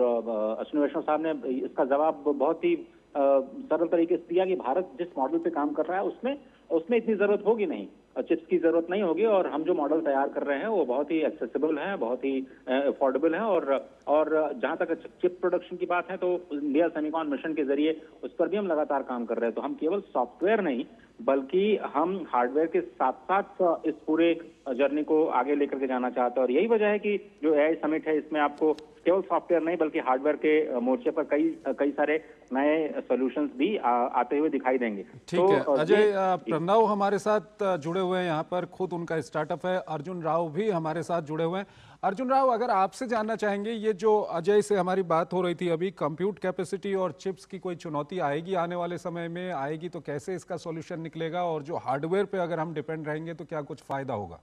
अश्विनी वैष्णव साहब ने इसका जवाब बहुत ही सरल तरीके से दिया कि भारत जिस मॉडल पे काम कर रहा है उसमें इतनी जरूरत होगी नहीं, चिप्स की जरूरत नहीं होगी, और हम जो मॉडल तैयार कर रहे हैं वो बहुत ही एक्सेसिबल है, बहुत ही अफोर्डेबल है। और जहां तक चिप प्रोडक्शन की बात है तो इंडिया सेमीकॉन मिशन के जरिए उस पर भी हम लगातार काम कर रहे हैं। तो हम केवल सॉफ्टवेयर नहीं बल्कि हम हार्डवेयर के साथ साथ इस पूरे जर्नी को आगे लेकर के जाना चाहते हैं। और यही वजह है कि जो एआई समिट है इसमें आपको केवल सॉफ्टवेयर नहीं बल्कि हार्डवेयर के मोर्चे पर कई सारे नए सॉल्यूशंस भी आते हुए दिखाई देंगे। ठीक है अजय, प्रणव हमारे साथ जुड़े हुए हैं, यहाँ पर खुद उनका स्टार्टअप है। अर्जुन राव भी हमारे साथ जुड़े हुए हैं। अर्जुन राव, अगर आपसे जानना चाहेंगे, ये जो अजय से हमारी बात हो रही थी अभी, कंप्यूट कैपेसिटी और चिप्स की कोई चुनौती आएगी आने वाले समय में, आएगी तो कैसे इसका सॉल्यूशन निकलेगा, और जो हार्डवेयर पे अगर हम डिपेंड रहेंगे तो क्या कुछ फायदा होगा?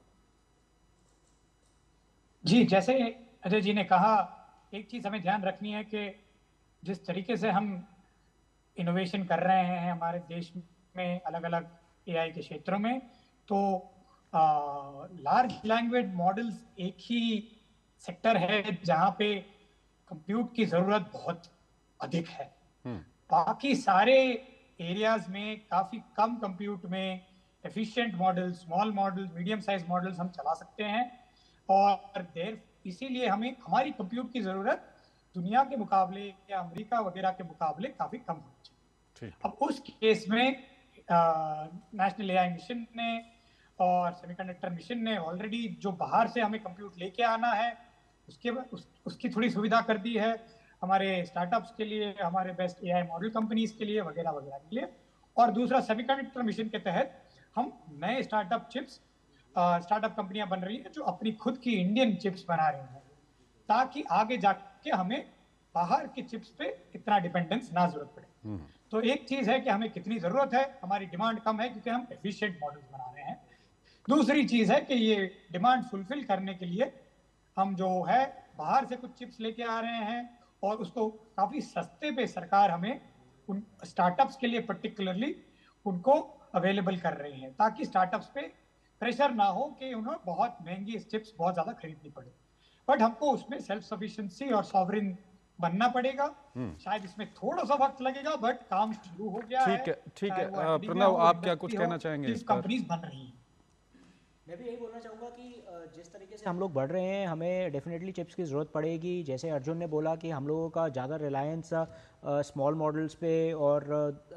जी, जैसे अजय जी ने कहा, एक चीज हमें ध्यान रखनी है कि जिस तरीके से हम इनोवेशन कर रहे हैं हमारे देश में अलग अलग एआई के क्षेत्रों में, तो लार्ज लैंग्वेज मॉडल्स एक ही सेक्टर है जहां पे कंप्यूट की जरूरत बहुत अधिक है। बाकी सारे एरियाज में काफी कम कंप्यूट में efficient models, small models, medium size models हम चला सकते हैं, और इसीलिए हमें हमारी कंप्यूट की जरूरत दुनिया के मुकाबले या अमेरिका वगैरह के मुकाबले काफी कम होनी चाहिए। अब उस केस में नेशनल एआई मिशन ने और सेमीकंडक्टर मिशन ने ऑलरेडी जो बाहर से हमें कंप्यूट लेके आना है उसकी थोड़ी सुविधा कर दी है हमारे स्टार्टअप्स के लिए, हमारे बेस्ट एआई मॉडल कंपनीज के लिए वगैरह वगैरह के लिए। और दूसरा, सेमीकंडक्टर मिशन के तहत हम नए स्टार्टअप कंपनियां बन रही हैं जो अपनी खुद की इंडियन चिप्स बना रही हैं, ताकि आगे जाके हमें बाहर के चिप्स पे इतना डिपेंडेंस ना जरूरत पड़े। तो एक चीज है कि हमें कितनी जरूरत है, हमारी डिमांड कम है क्योंकि हम एफिशिएंट मॉडल्स बना रहे हैं। दूसरी चीज है कि ये डिमांड फुलफिल करने के लिए हम जो है बाहर से कुछ चिप्स लेके आ रहे हैं, और उसको काफी सस्ते पे सरकार हमें उन स्टार्टअप्स के लिए पर्टिकुलरली उनको अवेलेबल कर रही है, ताकि स्टार्टअप्स पे प्रेशर ना हो कि उन्हें बहुत महंगी चिप्स बहुत ज्यादा खरीदनी पड़े। बट हमको उसमें सेल्फ सफिशिएंसी और सॉवरिन बनना पड़ेगा। शायद इसमें थोड़ा सा वक्त लगेगा, बट काम शुरू हो गया है। ठीक है प्रणव, आप क्या कुछ कहना चाहेंगे? इस कंपनीज बन रही हैं। मैं भी यही बोलना चाहूँगा कि जिस तरीके से हम लोग बढ़ रहे हैं हमें डेफिनेटली चिप्स की ज़रूरत पड़ेगी। जैसे अर्जुन ने बोला कि हम लोगों का ज़्यादा रिलायंस स्मॉल मॉडल्स पे और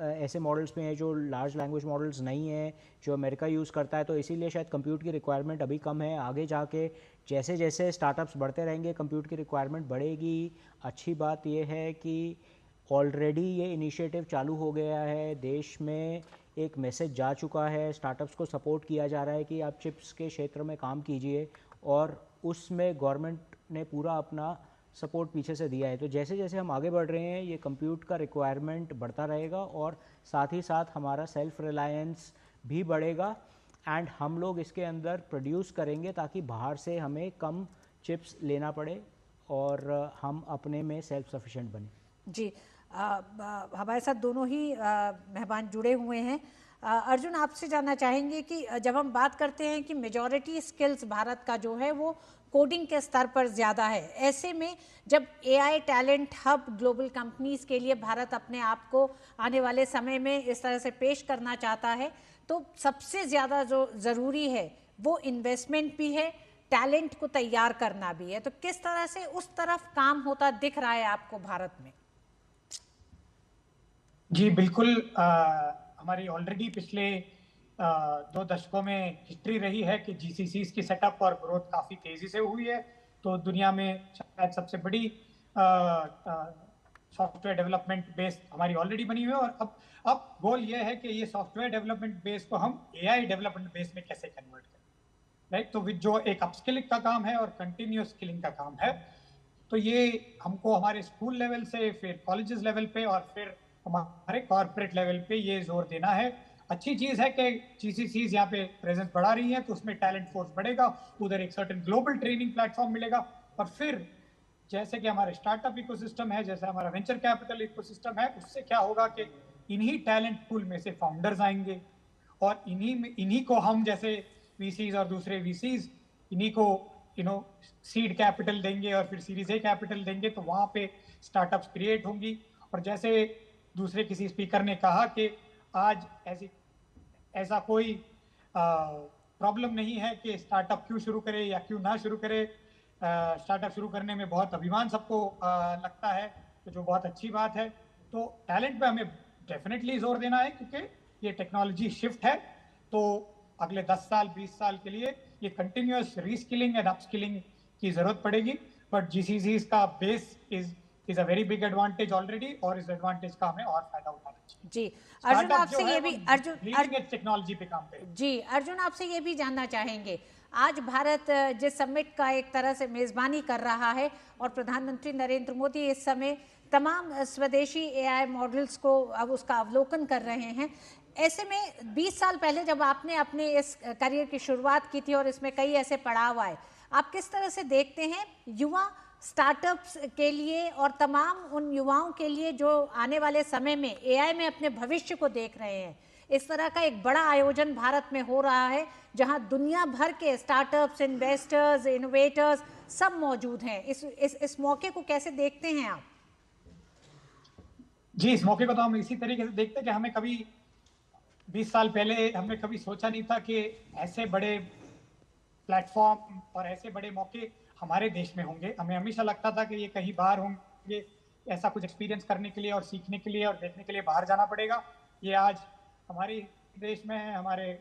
ऐसे मॉडल्स पे हैं जो लार्ज लैंग्वेज मॉडल्स नहीं हैं, जो अमेरिका यूज़ करता है, तो इसीलिए शायद कंप्यूट की रिक्वायरमेंट अभी कम है। आगे जाके जैसे जैसे स्टार्टअप्स बढ़ते रहेंगे कंप्यूट की रिक्वायरमेंट बढ़ेगी। अच्छी बात यह है कि ऑलरेडी ये इनिशिएटिव चालू हो गया है, देश में एक मैसेज जा चुका है, स्टार्टअप्स को सपोर्ट किया जा रहा है कि आप चिप्स के क्षेत्र में काम कीजिए, और उसमें गवर्नमेंट ने पूरा अपना सपोर्ट पीछे से दिया है। तो जैसे जैसे हम आगे बढ़ रहे हैं ये कंप्यूट का रिक्वायरमेंट बढ़ता रहेगा, और साथ ही साथ हमारा सेल्फ रिलायंस भी बढ़ेगा, एंड हम लोग इसके अंदर प्रोड्यूस करेंगे ताकि बाहर से हमें कम चिप्स लेना पड़े और हम अपने में सेल्फ सफिशिएंट बने। जी, हमारे साथ दोनों ही मेहमान जुड़े हुए हैं। अर्जुन, आपसे जानना चाहेंगे कि जब हम बात करते हैं कि मेजॉरिटी स्किल्स भारत का जो है वो कोडिंग के स्तर पर ज़्यादा है, ऐसे में जब AI talent hub global companies के लिए भारत अपने आप को आने वाले समय में इस तरह से पेश करना चाहता है, तो सबसे ज़्यादा जो ज़रूरी है वो इन्वेस्टमेंट भी है, टैलेंट को तैयार करना भी है, तो किस तरह से उस तरफ काम होता दिख रहा है आपको भारत में? जी बिल्कुल, हमारी ऑलरेडी पिछले 2 दशकों में हिस्ट्री रही है कि जीसीसीज की सेटअप और ग्रोथ काफ़ी तेज़ी से हुई है। तो दुनिया में शायद सबसे बड़ी सॉफ्टवेयर डेवलपमेंट बेस हमारी ऑलरेडी बनी हुई है, और अब गोल ये है कि ये सॉफ्टवेयर डेवलपमेंट बेस को हम एआई डेवलपमेंट बेस में कैसे कन्वर्ट करें, राइट? तो विद जो एक अपस्किलिंग का काम है और कंटिन्यूअस स्किलिंग का काम है, तो ये हमको हमारे स्कूल लेवल से, फिर कॉलेजेस लेवल पे और फिर हमारे कॉर्पोरेट लेवल पे ये जोर देना है। अच्छी चीज़ है कि जीसीसीज यहाँ पे प्रेजेंस बढ़ा रही है, तो उसमें टैलेंट फोर्स बढ़ेगा, उधर एक सर्टेन ग्लोबल ट्रेनिंग प्लेटफॉर्म मिलेगा, और फिर जैसे कि हमारे स्टार्टअप इकोसिस्टम है, जैसे हमारा वेंचर कैपिटल इकोसिस्टम है, उससे क्या होगा कि इन्हीं टैलेंट पूल में से फाउंडर्स आएंगे, और इन्हीं को हम जैसे वीसीज और दूसरे वीसीज इन्हीं को सीड कैपिटल देंगे और फिर सीरीज ए कैपिटल देंगे, तो वहाँ पे स्टार्टअप्स क्रिएट होंगी। और जैसे दूसरे किसी स्पीकर ने कहा कि आज ऐसा कोई प्रॉब्लम नहीं है कि स्टार्टअप क्यों शुरू करे या क्यों ना शुरू करे। स्टार्टअप शुरू करने में बहुत अभिमान सबको लगता है, तो जो बहुत अच्छी बात है। तो टैलेंट पे हमें डेफिनेटली जोर देना है, क्योंकि ये टेक्नोलॉजी शिफ्ट है, तो अगले 10 साल 20 साल के लिए ये कंटिन्यूअस रीस्किलिंग एंड अपस्किलिंग की जरूरत पड़ेगी। बट जीसीसीज का base is a very big advantage already, और इस एडवांटेज का हमें और फायदा उठाना चाहिए। जी अर्जुन, आपसे ये भी टेक्नोलॉजी पे काम करें। जी अर्जुन, आपसे ये भी जानना चाहेंगे, आज भारत जिस समिट का एक तरह से मेजबानी कर रहा है और प्रधानमंत्री नरेंद्र मोदी इस समय तमाम स्वदेशी एआई मॉडल्स को अब उसका अवलोकन कर रहे हैं, ऐसे में 20 साल पहले जब आपने अपने इस करियर की शुरुआत की थी और इसमें कई ऐसे पड़ाव आए, आप किस तरह से देखते हैं युवा स्टार्टअप्स के लिए और तमाम उन युवाओं के लिए जो आने वाले समय में एआई में अपने भविष्य को देख रहे हैं? इस तरह का एक बड़ा आयोजन भारत में हो रहा है जहां दुनिया भर के स्टार्टअप्स, इन्वेस्टर्स, इनोवेटर्स सब मौजूद हैं। इस मौके को कैसे देखते हैं आप? जी, इस मौके को तो हम इसी तरीके से देखते हैं कि हमें कभी 20 साल पहले हमने कभी सोचा नहीं था कि ऐसे बड़े प्लेटफॉर्म और ऐसे बड़े मौके हमारे देश में होंगे। हमें हमेशा लगता था कि ये कहीं बाहर होंगे, ऐसा कुछ एक्सपीरियंस करने के लिए और सीखने के लिए और देखने के लिए बाहर जाना पड़ेगा। ये आज हमारे देश में है, हमारे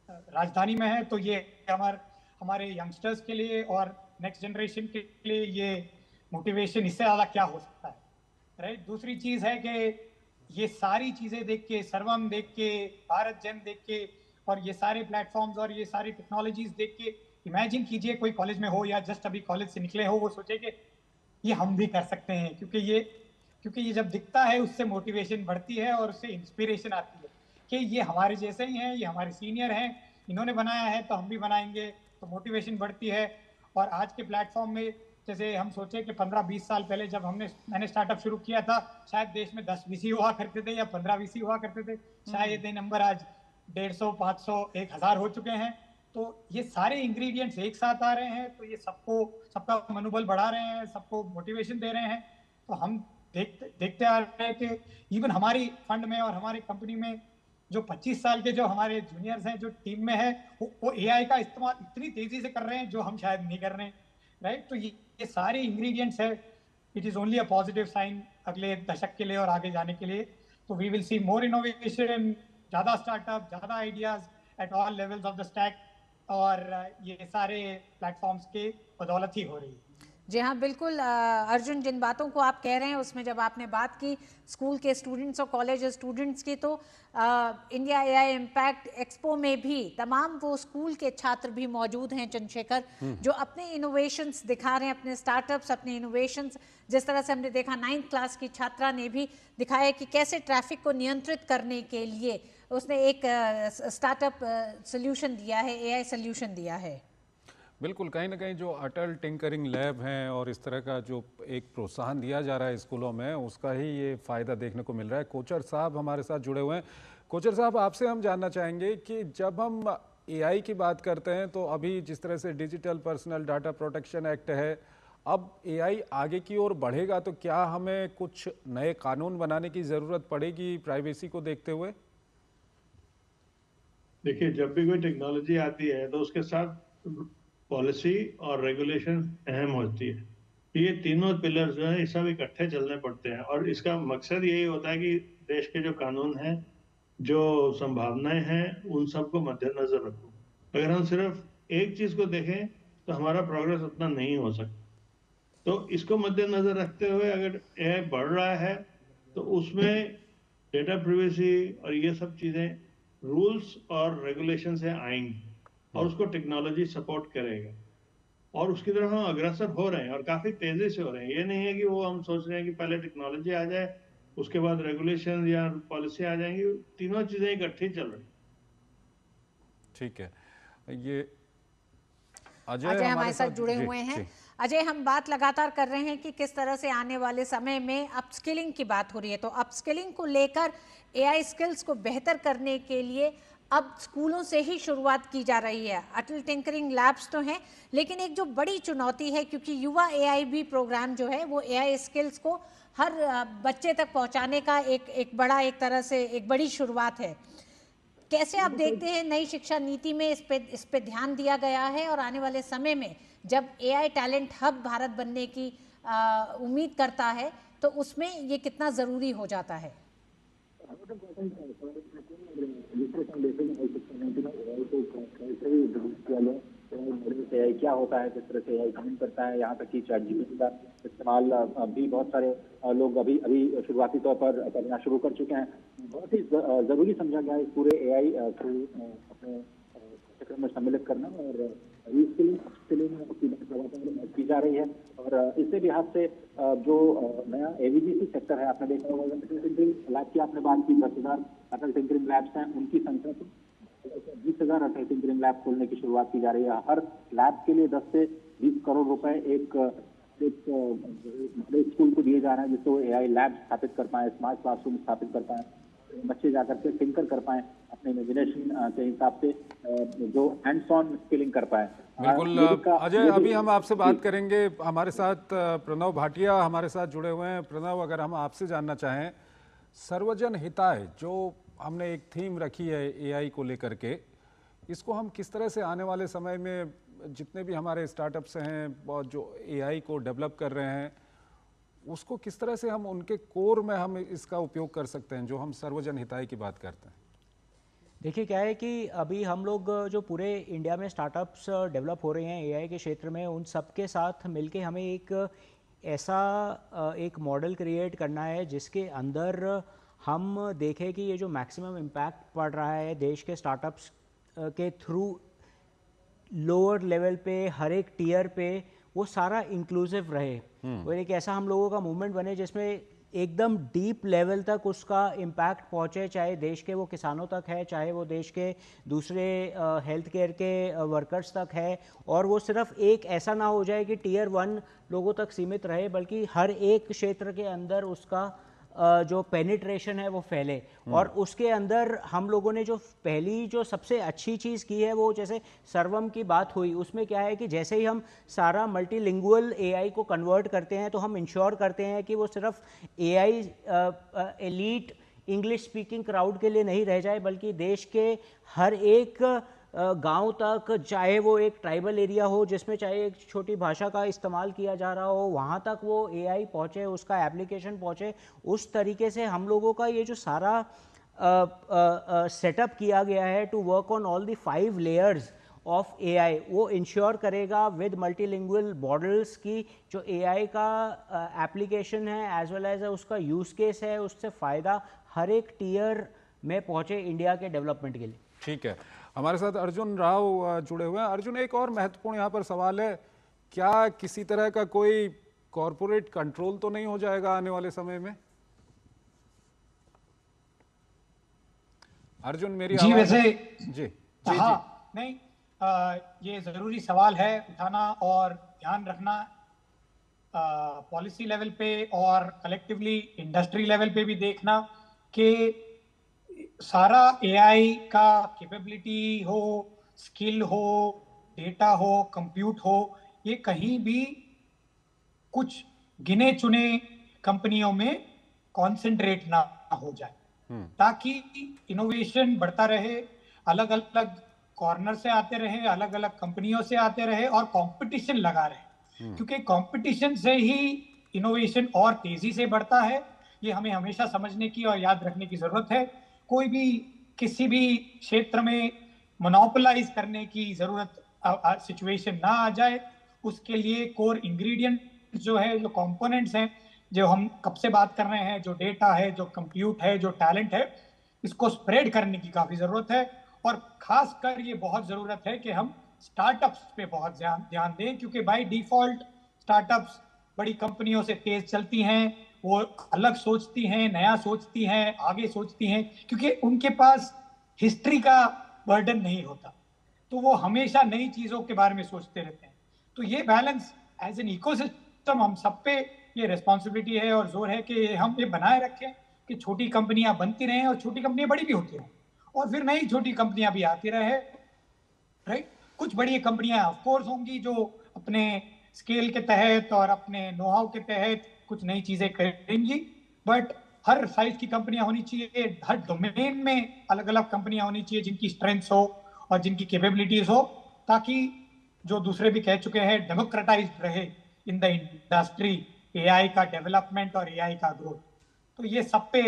राजधानी में है, तो ये हमारे यंगस्टर्स के लिए और नेक्स्ट जनरेशन के लिए ये मोटिवेशन इससे ज़्यादा क्या हो सकता है, राइट? दूसरी चीज़ है कि ये सारी चीज़ें देख के, सर्वम देख के, भारत जेम देख के और ये सारे प्लेटफॉर्म्स और ये सारी टेक्नोलॉजीज देख के इमेजिन कीजिए कोई कॉलेज में हो या जस्ट अभी कॉलेज से निकले हो, वो सोचे कि ये हम भी कर सकते हैं, क्योंकि ये जब दिखता है उससे मोटिवेशन बढ़ती है और उससे इंस्पिरेशन आती है कि ये हमारे जैसे ही हैं, ये हमारे सीनियर हैं, इन्होंने बनाया है तो हम भी बनाएंगे, तो मोटिवेशन बढ़ती है। और आज के प्लेटफॉर्म में जैसे हम सोचे कि 15-20 साल पहले जब मैंने स्टार्टअप शुरू किया था, शायद देश में 10 वीसी हुआ करते थे या 15 वीसी हुआ करते थे, शायद ये नंबर आज 150, 500, 1000 हो चुके हैं। तो ये सारे इंग्रेडिएंट्स एक साथ आ रहे हैं, तो ये सबका मनोबल बढ़ा रहे हैं, सबको मोटिवेशन दे रहे हैं। तो हम देखते आ रहे हैं कि इवन हमारी फंड में और हमारी कंपनी में जो 25 साल के जो हमारे जूनियर्स हैं, जो टीम में है, वो एआई का इस्तेमाल इतनी तेजी से कर रहे हैं जो हम शायद नहीं कर रहे हैं, राइट? तो ये सारे इंग्रेडिएंट्स है। It is only a positive sign अगले दशक के लिए और आगे जाने के लिए। तो we will see more innovation, ज्यादा स्टार्टअप, ज्यादा ideas at all levels of the stack, और ये सारे प्लेटफॉर्म्स के बदौलत ही हो रही है। जी हाँ, बिल्कुल अर्जुन, जिन बातों को आप कह रहे हैं उसमें जब आपने बात की स्कूल के स्टूडेंट्स और कॉलेज स्टूडेंट्स की, तो इंडिया एआई इम्पैक्ट एक्सपो में भी तमाम वो स्कूल के छात्र भी मौजूद हैं चंद्रशेखर, जो अपने इनोवेशंस दिखा रहे हैं, अपने स्टार्टअप्स, अपने इनोवेशंस। जिस तरह से हमने देखा 9th क्लास की छात्रा ने भी दिखाया कि कैसे ट्रैफिक को नियंत्रित करने के लिए उसने एक स्टार्टअप सोल्यूशन दिया है, एआई सोल्यूशन दिया है। बिल्कुल, कहीं ना कहीं जो अटल टिंकरिंग लैब हैं और इस तरह का जो एक प्रोत्साहन दिया जा रहा है स्कूलों में, उसका ही ये फ़ायदा देखने को मिल रहा है। कोचर साहब हमारे साथ जुड़े हुए हैं। कोचर साहब, आपसे हम जानना चाहेंगे कि जब हम एआई की बात करते हैं तो अभी जिस तरह से digital personal data protection act है, अब एआई आगे की ओर बढ़ेगा तो क्या हमें कुछ नए कानून बनाने की ज़रूरत पड़ेगी प्राइवेसी को देखते हुए? देखिए, जब भी कोई टेक्नोलॉजी आती है तो उसके साथ पॉलिसी और रेगुलेशन अहम होती है। ये तीनों पिलर जो है, ये सब इकट्ठे चलने पड़ते हैं और इसका मकसद यही होता है कि देश के जो कानून हैं, जो संभावनाएं हैं, उन सबको मद्देनजर रखो। अगर हम सिर्फ एक चीज को देखें तो हमारा प्रोग्रेस उतना नहीं हो सकता। तो इसको मद्देनजर रखते हुए अगर एआई बढ़ रहा है तो उसमें डेटा प्रिवेसी और ये सब चीजें रूल्स और रेगुलेशन से आएंगी और उसको टेक्नोलॉजी सपोर्ट करेगा और उसकी तरफ हम अग्रसर हो रहे हैं और काफी तेजी से हो रहे हैं। ये नहीं है कि वो हम सोच रहे हैं कि पहले टेक्नोलॉजी आ जाए उसके बाद रेगुलेशन या पॉलिसी आ जाएंगी, तीनों चीजें इकट्ठी चल रही। ठीक है, ये अजय हमारे साथ जुड़े हुए हैं। अजय, हम बात लगातार कर रहे हैं कि किस तरह से आने वाले समय में अपस्किलिंग की बात हो रही है, तो अपस्किलिंग को लेकर एआई स्किल्स को बेहतर करने के लिए अब स्कूलों से ही शुरुआत की जा रही है। अटल टिंकरिंग लैब्स तो हैं, लेकिन एक जो बड़ी चुनौती है, क्योंकि युवा एआई भी प्रोग्राम जो है वो एआई स्किल्स को हर बच्चे तक पहुंचाने का एक बड़ा, एक तरह से एक बड़ी शुरुआत है। कैसे आप देखते हैं नई शिक्षा नीति में इस पे ध्यान दिया गया है, और आने वाले समय में जब एआई टैलेंट हब भारत बनने की उम्मीद करता है तो उसमें ये कितना ज़रूरी हो जाता है? एआई क्या होता है, किस तरह से एआई काम करता है, यहाँ तक कि चैटजीपीटी का इस्तेमाल भी बहुत सारे लोग अभी शुरुआती तौर पर करना शुरू कर चुके हैं। बहुत ही जरूरी समझा गया है इस पूरे एआई को अपने कार्यक्रम में सम्मिलित करना और रीस्किलिंग की जा रही है। और इससे भी हाथ से जो नया एवीजीसी सेक्टर है, आपने देखा होगा अटल टिंकरिंग लैब की आपने बात की, 10,000 अटल टिंकरिंग लैब्स हैं, उनकी संख्या तो 20,000 अटल टिंकरिंग लैब खोलने की शुरुआत की जा रही है। हर लैब के लिए 10 से 20 करोड़ रुपए एक स्कूल को दिए जा रहे हैं, जिससे वो एआई लैब स्थापित कर पाए, स्मार्ट क्लासरूम स्थापित कर पाए, बच्चे जाकर के टिंकर कर पाए, अपने इमेजिनेशन के हिसाब से जो हैंड्स ऑन स्किलिंग कर पाए। बिल्कुल अजय, अभी हम आपसे बात करेंगे। हमारे साथ प्रणव भाटिया हमारे साथ जुड़े हुए हैं। प्रणव, अगर हम आपसे जानना चाहें, सर्वजन हिताय जो हमने एक थीम रखी है एआई को लेकर के, इसको हम किस तरह से आने वाले समय में जितने भी हमारे स्टार्टअप्स हैं और जो एआई को डेवलप कर रहे हैं, उसको किस तरह से हम उनके कोर में हम इसका उपयोग कर सकते हैं, जो हम सर्वजन हिताय की बात करते हैं? देखिए, क्या है कि अभी हम लोग जो पूरे इंडिया में स्टार्टअप्स डेवलप हो रहे हैं एआई के क्षेत्र में, उन सब के साथ मिलके हमें एक ऐसा एक मॉडल क्रिएट करना है जिसके अंदर हम देखें कि ये जो मैक्सिमम इम्पैक्ट पड़ रहा है देश के स्टार्टअप्स के थ्रू लोअर लेवल पे, हर एक टीयर पे, वो सारा इंक्लूसिव रहे और एक ऐसा हम लोगों का मूवमेंट बने जिसमें एकदम डीप लेवल तक उसका इम्पैक्ट पहुंचे, चाहे देश के वो किसानों तक है, चाहे वो देश के दूसरे हेल्थ केयर के वर्कर्स तक है, और वो सिर्फ एक ऐसा ना हो जाए कि टीयर 1 लोगों तक सीमित रहे, बल्कि हर एक क्षेत्र के अंदर उसका जो पेनिट्रेशन है वो फैले। और उसके अंदर हम लोगों ने जो पहली जो सबसे अच्छी चीज़ की है, वो जैसे सर्वम की बात हुई, उसमें क्या है कि जैसे ही हम सारा मल्टीलिंगुअल एआई को कन्वर्ट करते हैं तो हम इंश्योर करते हैं कि वो सिर्फ AI elite English speaking crowd के लिए नहीं रह जाए, बल्कि देश के हर एक गांव तक, चाहे वो एक ट्राइबल एरिया हो जिसमें चाहे एक छोटी भाषा का इस्तेमाल किया जा रहा हो, वहाँ तक वो एआई पहुँचे, उसका एप्लीकेशन पहुँचे। उस तरीके से हम लोगों का ये जो सारा सेटअप किया गया है to work on all the 5 layers of AI, वो इंश्योर करेगा विद मल्टीलिंगुअल मॉडल्स की जो एआई का एप्लीकेशन है एज वेल एज उसका यूज केस है, उससे फ़ायदा हर एक टीयर में पहुँचे इंडिया के डेवलपमेंट के लिए। ठीक है, हमारे साथ अर्जुन राव जुड़े हुए हैं। अर्जुन, एक और महत्वपूर्ण यहाँ पर सवाल है, क्या किसी तरह का कोई कॉरपोरेट कंट्रोल तो नहीं हो जाएगा आने वाले समय में? अर्जुन, मेरी जी, आवाज? वैसे जी हाँ, नहीं, ये जरूरी सवाल है उठाना और ध्यान रखना पॉलिसी लेवल पे और कलेक्टिवली इंडस्ट्री लेवल पे भी देखना कि सारा एआई का कैपेबिलिटी हो, स्किल हो, डेटा हो, कंप्यूट हो, ये कहीं भी कुछ गिने चुने कंपनियों में कॉन्सेंट्रेट ना हो जाए, ताकि इनोवेशन बढ़ता रहे, अलग अलग कॉर्नर से आते रहे, अलग अलग कंपनियों से आते रहे और कंपटीशन लगा रहे, क्योंकि कंपटीशन से ही इनोवेशन और तेजी से बढ़ता है। ये हमें हमेशा समझने की और याद रखने की जरूरत है। कोई भी किसी भी क्षेत्र में मोनोपोलाइज करने की जरूरत सिचुएशन ना आ जाए, उसके लिए कोर इंग्रेडिएंट जो है, जो कंपोनेंट्स हैं, जो हम कब से बात कर रहे हैं, जो डेटा है, जो कंप्यूट है, जो टैलेंट है, इसको स्प्रेड करने की काफी जरूरत है। और खासकर ये बहुत जरूरत है कि हम स्टार्टअप्स पे बहुत ध्यान दें, क्योंकि बाय डिफॉल्ट स्टार्टअप्स बड़ी कंपनियों से तेज चलती हैं, वो अलग सोचती हैं, नया सोचती हैं, आगे सोचती हैं, क्योंकि उनके पास हिस्ट्री का बर्डन नहीं होता, तो वो हमेशा नई चीजों के बारे में सोचते रहते हैं। तो ये बैलेंस एज एन इकोसिस्टम हम सब पे ये रिस्पॉन्सिबिलिटी है और जोर है कि हम ये बनाए रखें कि छोटी कंपनियां बनती रहें और छोटी कंपनियां बड़ी भी होती रहें, और फिर नई छोटी कंपनियां भी आती रहे, राइट। कुछ बड़ी कंपनियां ऑफ कोर्स होंगी जो अपने स्केल के तहत और अपने नो हाउ के तहत कुछ नई चीजें करेंगी, बट हर साइज की कंपनियां होनी चाहिए, हर डोमेन में अलग अलग कंपनियां होनी चाहिए जिनकी स्ट्रेंथ्स हो और जिनकी कैपेबिलिटीज हो, ताकि जो दूसरे भी कह चुके हैं, डेमोक्रेटाइज्ड रहे इन द इंडस्ट्री एआई का डेवलपमेंट और एआई का ग्रोथ। तो ये सब पे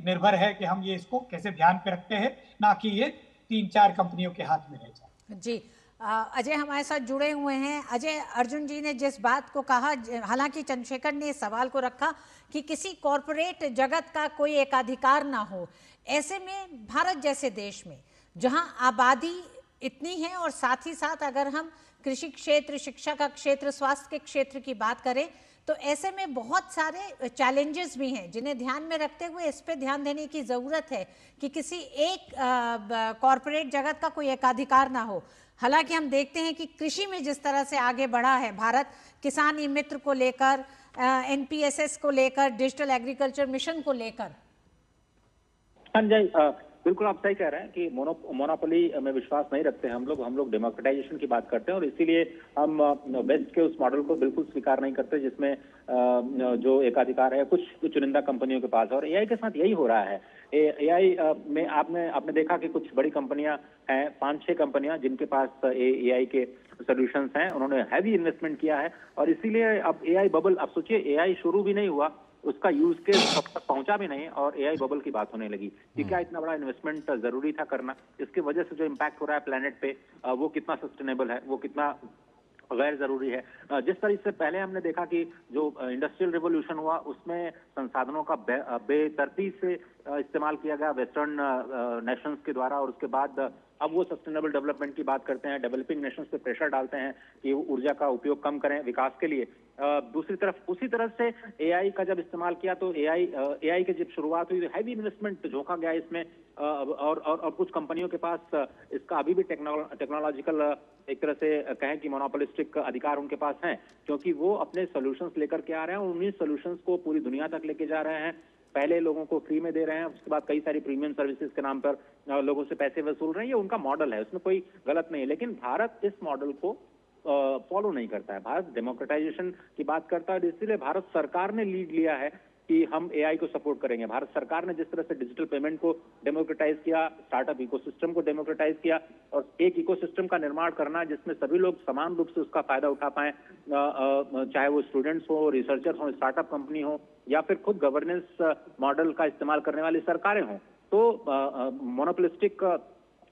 निर्भर है कि हम ये इसको कैसे ध्यान पे रखते हैं, ना कि ये 3-4 कंपनियों के हाथ में रह जाए। जी, अजय हमारे साथ जुड़े हुए हैं। अजय, अर्जुन जी ने जिस बात को कहा, हालांकि चंद्रशेखर ने इस सवाल को रखा कि किसी कॉरपोरेट जगत का कोई एकाधिकार ना हो, ऐसे में भारत जैसे देश में जहां आबादी इतनी है और साथ ही साथ अगर हम कृषि क्षेत्र, शिक्षा का क्षेत्र, स्वास्थ्य के क्षेत्र की बात करें, तो ऐसे में बहुत सारे चैलेंजेस भी हैं जिन्हें ध्यान में रखते हुए इस पे ध्यान देने की ज़रूरत है कि किसी एक कॉरपोरेट जगत का कोई एकाधिकार ना हो। हालांकि हम देखते हैं कि कृषि में जिस तरह से आगे बढ़ा है भारत, किसान ई मित्र को लेकर, एनपीएसएस को लेकर, डिजिटल एग्रीकल्चर मिशन को लेकर। संजय, बिल्कुल आप सही कह रहे हैं कि मोनोपोली में विश्वास नहीं रखते हम लोग डेमोक्रेटाइजेशन की बात करते हैं, और इसीलिए हम वेस्ट के उस मॉडल को बिल्कुल स्वीकार नहीं करते जिसमें जो एकाधिकार है कुछ चुनिंदा कंपनियों के पास है। और एआई के साथ यही हो रहा है। एआई में आपने देखा कि कुछ बड़ी कंपनियां हैं, 5-6 कंपनियां जिनके पास एआई के सोल्यूशंस हैं, उन्होंने हैवी इन्वेस्टमेंट किया है, और इसीलिए अब एआई बबल, अब सोचिए एआई शुरू भी नहीं हुआ, उसका यूज केस अब तक पहुंचा भी नहीं और एआई बबल की बात होने लगी कि क्या इतना बड़ा इन्वेस्टमेंट जरूरी था करना। इसकी वजह से जो इम्पैक्ट हो रहा है प्लेनेट पे, वो कितना सस्टेनेबल है, वो कितना गैर जरूरी है। जिस तरह से पहले हमने देखा कि जो इंडस्ट्रियल रिवोल्यूशन हुआ उसमें संसाधनों का बेतरतीब से इस्तेमाल किया गया वेस्टर्न नेशंस के द्वारा, और उसके बाद अब वो सस्टेनेबल डेवलपमेंट की बात करते हैं, डेवलपिंग नेशंस पे प्रेशर डालते हैं कि ऊर्जा का उपयोग कम करें विकास के लिए। दूसरी तरफ उसी तरह से एआई का जब इस्तेमाल किया तो एआई की जब शुरुआत हुई, हैवी इन्वेस्टमेंट झोंका गया इसमें, और कुछ कंपनियों के पास इसका अभी भी टेक्नोलॉजिकल एक तरह से कहें कि मोनोपोलिस्टिक अधिकार उनके पास हैं, क्योंकि वो अपने सॉल्यूशंस लेकर के आ रहे हैं और उन्हीं सॉल्यूशंस को पूरी दुनिया तक लेके जा रहे हैं। पहले लोगों को फ्री में दे रहे हैं, उसके बाद कई सारी प्रीमियम सर्विसेज के नाम पर लोगों से पैसे वसूल रहे हैं। ये उनका मॉडल है, उसमें कोई गलत नहीं है, लेकिन भारत इस मॉडल को फॉलो नहीं करता है। भारत डेमोक्रेटाइजेशन की बात करता है, इसीलिए भारत सरकार ने लीड लिया है कि हम एआई को सपोर्ट करेंगे। भारत सरकार ने जिस तरह से डिजिटल पेमेंट को डेमोक्रेटाइज किया, स्टार्टअप इकोसिस्टम को डेमोक्रेटाइज किया, और एक इकोसिस्टम का निर्माण करना जिसमें सभी लोग समान रूप से उसका फायदा उठा पाए, चाहे वो स्टूडेंट्स हो, रिसर्चर्स हो, स्टार्टअप कंपनी हो, या फिर खुद गवर्नेंस मॉडल का इस्तेमाल करने वाली सरकारें हों। तो मोनोपोलिस्टिक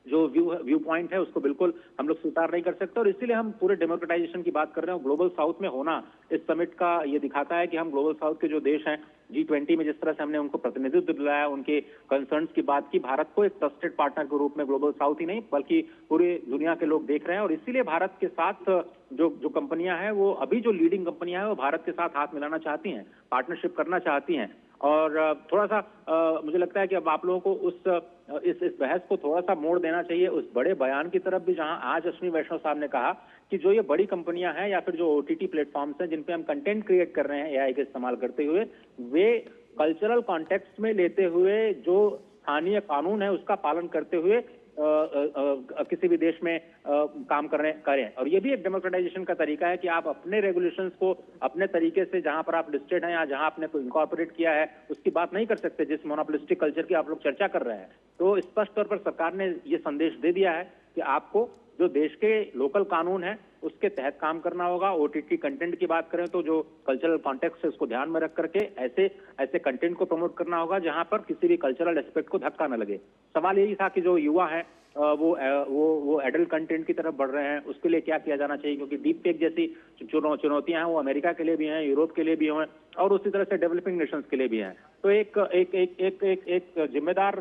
जो व्यू पॉइंट है उसको बिल्कुल हम लोग स्वीकार नहीं कर सकते, और इसीलिए हम पूरे डेमोक्रेटाइजेशन की बात कर रहे हैं। ग्लोबल साउथ में होना इस समिट का ये दिखाता है कि हम ग्लोबल साउथ के जो देश हैं, G20 में जिस तरह से हमने उनको प्रतिनिधित्व दिलाया, उनके कंसर्न्स की बात की, भारत को एक ट्रस्टेड पार्टनर के रूप में ग्लोबल साउथ ही नहीं बल्कि पूरी दुनिया के लोग देख रहे हैं। और इसीलिए भारत के साथ जो कंपनियां हैं, वो अभी जो लीडिंग कंपनियां हैं वो भारत के साथ हाथ मिलाना चाहती हैं, पार्टनरशिप करना चाहती हैं। और थोड़ा सा मुझे लगता है कि अब आप लोगों को इस बहस को थोड़ा सा मोड़ देना चाहिए उस बड़े बयान की तरफ भी, जहां आज अश्विनी वैष्णव साहब ने कहा कि जो ये बड़ी कंपनियां हैं या फिर जो OTT प्लेटफॉर्म्स हैं जिन पे हम कंटेंट क्रिएट कर रहे हैं एआई का इस्तेमाल करते हुए, वे कल्चरल कॉन्टेक्स्ट में लेते हुए जो स्थानीय कानून है उसका पालन करते हुए किसी भी देश में काम करें। और ये भी एक डेमोक्रेटाइजेशन का तरीका है कि आप अपने रेगुलेशंस को अपने तरीके से, जहां पर आप लिस्टेड हैं या जहां आपने कोई इनकॉर्पोरेट किया है, उसकी बात नहीं कर सकते जिस मोनोपोलिस्टिक कल्चर की आप लोग चर्चा कर रहे हैं। तो स्पष्ट तौर पर सरकार ने ये संदेश दे दिया है कि आपको जो देश के लोकल कानून है उसके तहत काम करना होगा। ओटीटी कंटेंट की बात करें तो जो कल्चरल कॉन्टेक्स्ट है उसको ध्यान में रख करके ऐसे कंटेंट को प्रमोट करना होगा जहां पर किसी भी कल्चरल एस्पेक्ट को धक्का न लगे। सवाल यही था कि जो युवा है वो एडल्ट कंटेंट की तरफ बढ़ रहे हैं, उसके लिए क्या किया जाना चाहिए, क्योंकि डीप फेक जैसी चुनौतियां हैं वो अमेरिका के लिए भी हैं, यूरोप के लिए भी हैं और उसी तरह से डेवलपिंग नेशंस के लिए भी हैं। तो एक जिम्मेदार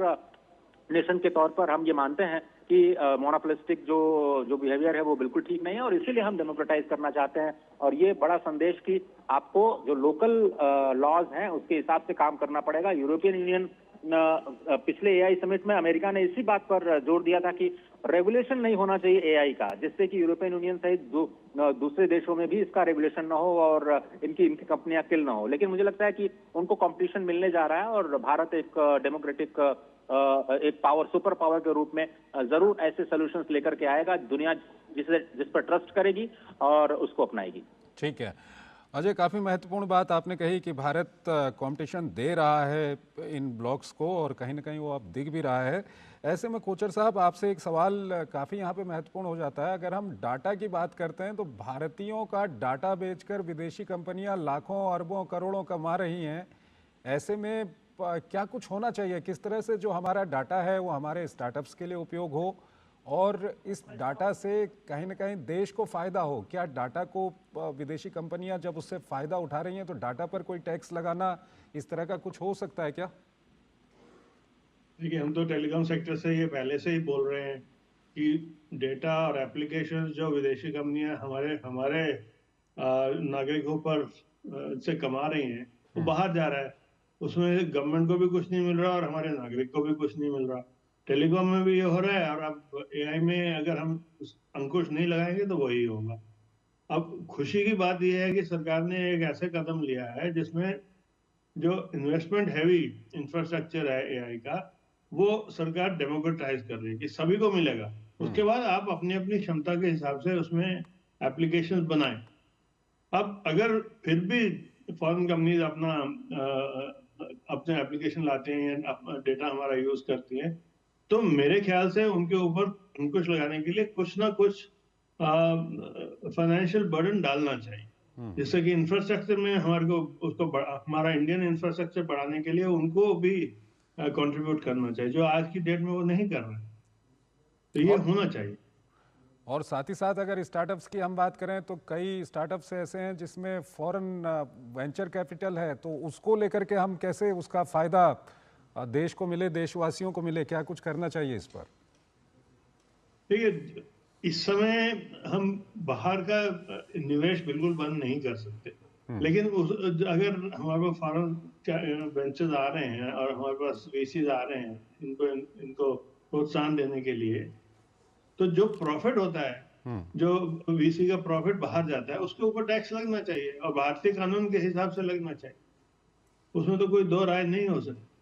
नेशन के तौर पर हम ये मानते हैं कि मोनोपोलिस्टिक जो बिहेवियर है वो बिल्कुल ठीक नहीं है और इसीलिए हम डेमोक्रेटाइज करना चाहते हैं। और ये बड़ा संदेश कि आपको जो लोकल लॉज हैं उसके हिसाब से काम करना पड़ेगा। यूरोपियन यूनियन पिछले एआई समिट में अमेरिका ने इसी बात पर जोर दिया था कि रेगुलेशन नहीं होना चाहिए एआई का, जिससे कि यूरोपियन यूनियन सहित दूसरे देशों में भी इसका रेगुलेशन ना हो और इनकी कंपनियां किल ना हो। लेकिन मुझे लगता है कि उनको कंपटीशन मिलने जा रहा है और भारत एक डेमोक्रेटिक एक सुपर पावर के रूप में जरूर ऐसे सॉल्यूशंस लेकर के आएगा दुनिया जिस पर ट्रस्ट करेगी और उसको अपनाएगी। ठीक है अजय, काफ़ी महत्वपूर्ण बात आपने कही कि भारत कंपटीशन दे रहा है इन ब्लॉक्स को और कहीं ना कहीं वो अब दिख भी रहा है। ऐसे में कोचर साहब आपसे एक सवाल काफ़ी यहाँ पे महत्वपूर्ण हो जाता है। अगर हम डाटा की बात करते हैं तो भारतीयों का डाटा बेचकर विदेशी कंपनियां लाखों अरबों करोड़ों कमा रही हैं। ऐसे में क्या कुछ होना चाहिए, किस तरह से जो हमारा डाटा है वो हमारे स्टार्टअप्स के लिए उपयोग हो और इस डाटा से कहीं ना कहीं देश को फायदा हो। क्या डाटा को विदेशी कंपनियां जब उससे फायदा उठा रही हैं तो डाटा पर कोई टैक्स लगाना इस तरह का कुछ हो सकता है क्या? देखिए, हम तो टेलीकॉम सेक्टर से ये पहले से ही बोल रहे हैं कि डेटा और एप्लीकेशन जो विदेशी कंपनियां हमारे नागरिकों पर से कमा रही हैं वो बाहर जा रहा है। उसमें गवर्नमेंट को भी कुछ नहीं मिल रहा और हमारे नागरिक को भी कुछ नहीं मिल रहा। टेलीकॉम में भी ये हो रहा है और अब एआई में अगर हम अंकुश नहीं लगाएंगे तो वही होगा। अब खुशी की बात यह है कि सरकार ने एक ऐसे कदम लिया है जिसमें जो इन्वेस्टमेंट हैवी इंफ्रास्ट्रक्चर है एआई का वो सरकार डेमोक्रेटाइज कर रही है कि सभी को मिलेगा। उसके बाद आप अपनी अपनी क्षमता के हिसाब से उसमें एप्लीकेशन बनाएं। अब अगर फिर भी फॉरेन कंपनीज अपने एप्लीकेशन लाते हैं या डेटा हमारा यूज करती हैं तो मेरे ख्याल से उनके ऊपर अंकुश लगाने के लिए कुछ ना कुछ फाइनेंशियल बर्डन डालना चाहिए, जिससे कि इंफ्रास्ट्रक्चर में हमारा इंडियन इंफ्रास्ट्रक्चर बढ़ाने के लिए उनको भी कंट्रीब्यूट करना चाहिए, जो आज की डेट में वो नहीं कर रहे हैं। तो ये होना चाहिए। और साथ ही साथ अगर स्टार्टअप्स की हम बात करें तो कई स्टार्टअप्स ऐसे हैं जिसमें फॉरेन वेंचर कैपिटल है, तो उसको लेकर के हम कैसे उसका फायदा देश को मिले, देशवासियों को मिले, क्या कुछ करना चाहिए इस पर? देखिए, इस समय हम बाहर का निवेश बिल्कुल बंद नहीं कर सकते, लेकिन अगर हमारे पास फॉरेन वेंचर्स आ रहे हैं और हमारे पास वीसीज आ रहे हैं इनको प्रोत्साहन देने के लिए, तो जो प्रॉफिट होता है, जो वीसी का प्रॉफिट बाहर जाता है, उसके ऊपर टैक्स लगना चाहिए और भारतीय कानून के हिसाब से लगना चाहिए। उसमें तो कोई दो राय नहीं हो सकती।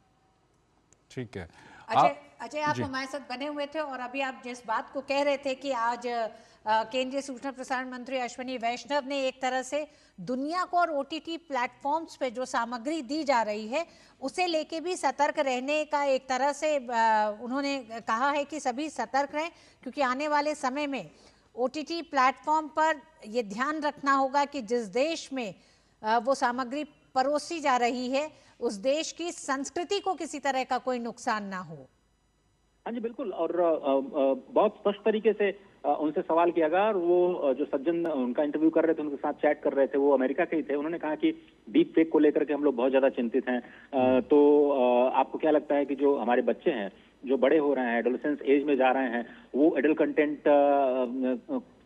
ठीक है अजय, आप हमारे साथ बने हुए थे और अभी आप जिस बात को कह रहे थे कि आज केंद्रीय सूचना प्रसारण मंत्री अश्विनी वैष्णव ने एक तरह से दुनिया को और ओटीटी प्लेटफॉर्म्स पे जो सामग्री दी जा रही है उसे लेके भी सतर्क रहने का एक तरह से उन्होंने कहा है कि सभी सतर्क रहें, क्योंकि आने वाले समय में ओटीटी प्लेटफॉर्म पर ये ध्यान रखना होगा कि जिस देश में वो सामग्री परोसी जा रही है उस देश की संस्कृति को किसी तरह का कोई नुकसान ना हो। हाँ जी बिल्कुल, और बहुत स्पष्ट तरीके से उनसे सवाल किया गया और वो जो सज्जन उनका इंटरव्यू कर रहे थे, उनके साथ चैट कर रहे थे, वो अमेरिका के ही थे। उन्होंने कहा कि डीप फेक को लेकर के हम लोग बहुत ज्यादा चिंतित हैं। तो आपको क्या लगता है कि जो हमारे बच्चे हैं जो बड़े हो रहे हैं, एडोलेसेंस एज में जा रहे हैं, वो एडल्ट कंटेंट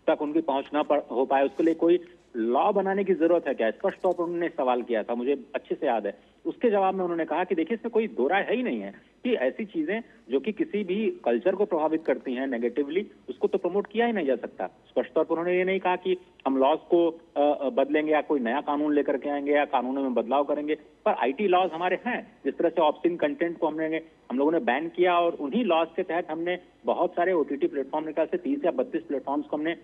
तक उनकी पहुंच ना हो पाए, उसके लिए कोई लॉ बनाने की जरूरत है क्या? स्पष्ट तौर पर उन्होंने सवाल किया था, मुझे अच्छे से याद है। उसके जवाब में उन्होंने कहा कि देखिए, इसमें कोई दो राय है ही नहीं है कि ऐसी चीजें जो कि किसी भी कल्चर को प्रभावित करती हैं नेगेटिवली, उसको तो प्रमोट किया ही नहीं जा सकता। स्पष्ट तौर पर उन्होंने ये नहीं कहा कि हम लॉज को बदलेंगे या कोई नया कानून लेकर के आएंगे या कानूनों में बदलाव करेंगे, पर आईटी लॉज हमारे हैं। जिस तरह से ऑब्ससीन कंटेंट को हम लोगों ने बैन किया और उन्हीं लॉज के तहत हमने बहुत सारे ओटीटी प्लेटफॉर्म निकाल से 30 या 32 प्लेटफॉर्म्स को हमने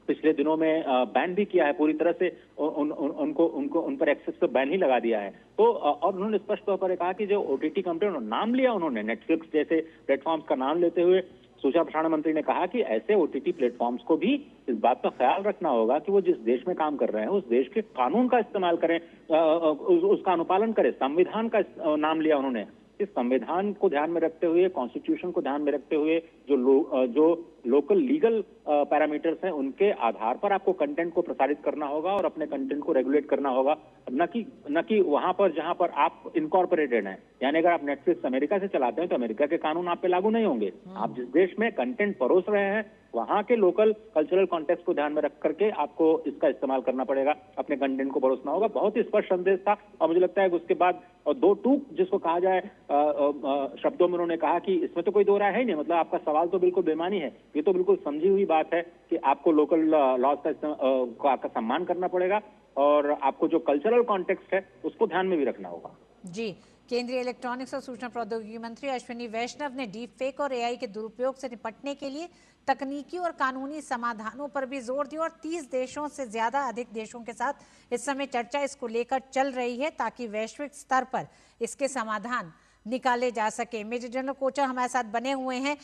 पिछले दिनों में बैन भी किया है, पूरी तरह से उन पर एक्सेस तो बैन ही लगा दिया है। तो और उन्होंने स्पष्ट तौर पर कहा कि जो ओटीटी कंपनी नाम लिया, उन्होंने नेटफ्लिक्स जैसे प्लेटफॉर्म्स का नाम लेते हुए सूचना प्रसारण मंत्री ने कहा कि ऐसे ओटीटी प्लेटफॉर्म्स को भी इस बात का ख्याल रखना होगा कि वो जिस देश में काम कर रहे हैं उस देश के कानून का इस्तेमाल करें, उसका अनुपालन करें। संविधान का नाम लिया उन्होंने। इस संविधान को ध्यान में रखते हुए, कॉन्स्टिट्यूशन को ध्यान में रखते हुए जो लोकल लीगल पैरामीटर्स हैं उनके आधार पर आपको कंटेंट को प्रसारित करना होगा और अपने कंटेंट को रेगुलेट करना होगा, न कि वहां पर जहां पर आप इनकॉर्पोरेटेड हैं। यानी अगर आप नेटफ्लिक्स अमेरिका से चलाते हैं तो अमेरिका के कानून आप पे लागू नहीं होंगे। आप जिस देश में कंटेंट परोस रहे हैं वहां के लोकल कल्चरल कॉन्टेक्स्ट को ध्यान में रख करके आपको इसका इस्तेमाल करना पड़ेगा, अपने कंटेंट को परोसना होगा। बहुत ही स्पष्ट संदेश था और मुझे लगता है कि उसके बाद और दो टूक जिसको कहा जाए शब्दों में उन्होंने कहा कि इसमें तो कोई दो राय है ही नहीं, मतलब आपका सवाल तो बिल्कुल बेमानी है। ये तो बिल्कुल समझी हुई बात है कि आपको लोकल लॉज का सम्मान करना पड़ेगा और आपको जो कल्चरल कॉन्टेक्स्ट है उसको ध्यान में भी रखना होगा। जी, केंद्रीय इलेक्ट्रॉनिक्स और सूचना प्रौद्योगिकी मंत्री अश्विनी वैष्णव ने डीप फेक और एआई के दुरुपयोग से निपटने के लिए तकनीकी और कानूनी समाधानों पर भी जोर दिया और 30 देशों से ज्यादा अधिक देशों के साथ इस समय चर्चा इसको लेकर चल रही है ताकि वैश्विक स्तर पर इसके समाधान निकाले जा सके। मेजर जनरल कोचर हमारे साथ बने हुए हैं।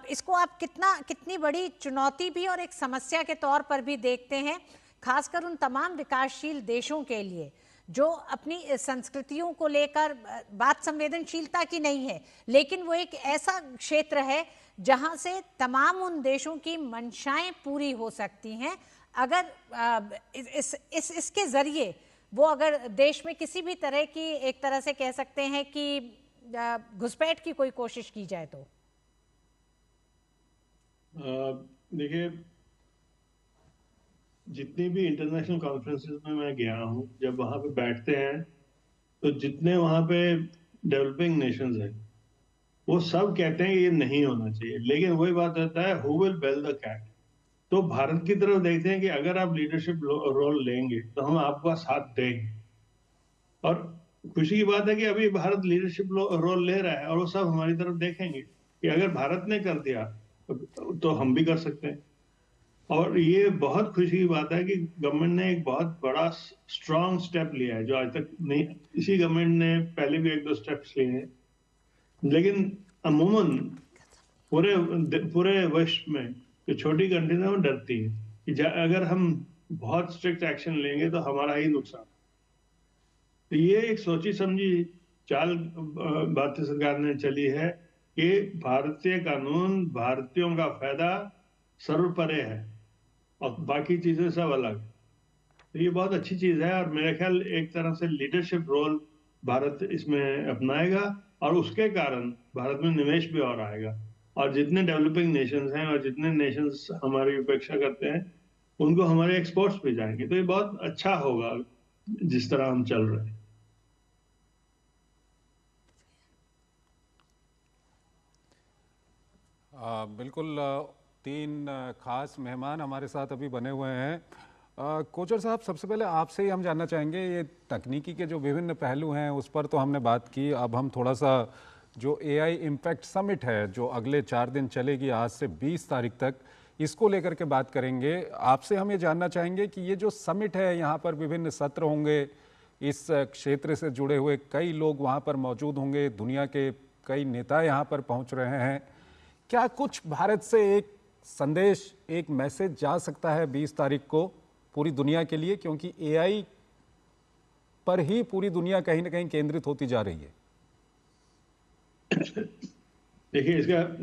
इसको आप कितनी बड़ी चुनौती भी और एक समस्या के तौर पर भी देखते हैं, खासकर उन तमाम विकासशील देशों के लिए जो अपनी संस्कृतियों को लेकर बात संवेदनशीलता की नहीं है, लेकिन वो एक ऐसा क्षेत्र है जहां से तमाम उन देशों की मंशाएं पूरी हो सकती हैं अगर इसके जरिए वो अगर देश में किसी भी तरह की, एक तरह से कह सकते हैं कि घुसपैठ की कोई कोशिश की जाए तो। देखिए, जितनी भी इंटरनेशनल कॉन्फ्रेंसेस में मैं गया हूं, जब वहां पे बैठते हैं तो जितने वहां पे डेवलपिंग नेशंस हैं वो सब कहते हैं ये नहीं होना चाहिए, लेकिन वही बात होता है who will bell the cat. तो भारत की तरफ देखते हैं कि अगर आप लीडरशिप रोल लेंगे तो हम आपका साथ देंगे। और खुशी की बात है कि अभी भारत लीडरशिप रोल ले रहा है और वो सब हमारी तरफ देखेंगे कि अगर भारत ने कर दिया तो हम भी कर सकते हैं। और ये बहुत खुशी की बात है कि गवर्नमेंट ने एक बहुत बड़ा स्ट्रांग स्टेप लिया है जो आज तक नहीं, इसी गवर्नमेंट ने पहले भी 1-2 स्टेप्स लिए हैं, लेकिन अमूमन पूरे विश्व में जो छोटी कंट्रीज है वो डरती है कि अगर हम बहुत स्ट्रिक्ट एक्शन लेंगे तो हमारा ही नुकसान। तो ये एक सोची समझी चाल भारतीय सरकार ने चली है कि भारतीय कानून, भारतीयों का फायदा सर्वोपरि है और बाकी चीजें सब अलग। तो ये बहुत अच्छी चीज है और मेरे ख्याल एक तरह से लीडरशिप रोल भारत इसमें अपनाएगा और उसके कारण भारत में निवेश भी और आएगा और जितने डेवलपिंग नेशंस हैं और जितने नेशंस हमारी उपेक्षा करते हैं उनको हमारे एक्सपोर्ट्स भी जाएंगे। तो ये बहुत अच्छा होगा जिस तरह हम चल रहे हैं। बिल्कुल, 3 खास मेहमान हमारे साथ अभी बने हुए हैं। कोचर साहब, सबसे पहले आपसे ही हम जानना चाहेंगे, ये तकनीकी के जो विभिन्न पहलू हैं उस पर तो हमने बात की। अब हम थोड़ा सा जो एआई इम्पैक्ट समिट है जो अगले 4 दिन चलेगी आज से 20 तारीख तक, इसको लेकर के बात करेंगे। आपसे हम ये जानना चाहेंगे कि ये जो समिट है यहाँ पर विभिन्न सत्र होंगे, इस क्षेत्र से जुड़े हुए कई लोग वहाँ पर मौजूद होंगे, दुनिया के कई नेता यहाँ पर पहुँच रहे हैं। क्या कुछ भारत से एक संदेश, एक मैसेज जा सकता है 20 तारीख को पूरी दुनिया के लिए, क्योंकि एआई पर ही पूरी दुनिया कहीं ना कहीं केंद्रित होती जा रही है? देखिए,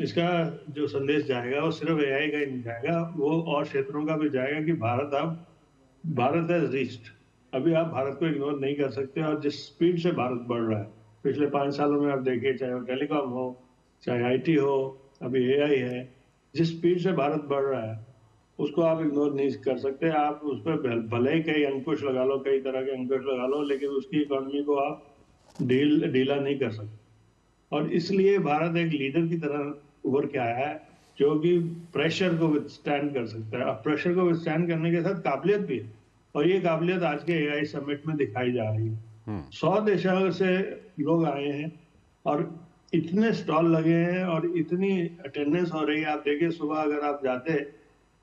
इसका जो संदेश जाएगा वो सिर्फ एआई का ही नहीं जाएगा, वो और क्षेत्रों का भी जाएगा कि भारत हैज रीच्ड। अभी आप भारत को इग्नोर नहीं कर सकते और जिस स्पीड से भारत बढ़ रहा है पिछले 5 सालों में आप देखिए, चाहे वो टेलीकॉम हो, चाहे आईटी हो, अभी एआई है, जिस स्पीड से भारत बढ़ रहा है उसको आप इग्नोर नहीं कर सकते। आप उस पर भले ही कई अंकुश लगा लो, कई तरह के अंकुश लगा लो, लेकिन उसकी इकोनॉमी को आप ढीला नहीं कर सकते। और इसलिए भारत एक लीडर की तरह उभर के आया है जो कि प्रेशर को विथस्टैंड कर सकता है और प्रेशर को विथस्टैंड करने के साथ काबिलियत भी है। और ये काबिलियत आज के एआई समिट में दिखाई जा रही है। 100 देशों से लोग आए हैं और इतने स्टॉल लगे हैं और इतनी अटेंडेंस हो रही है। आप देखिए, सुबह अगर आप जाते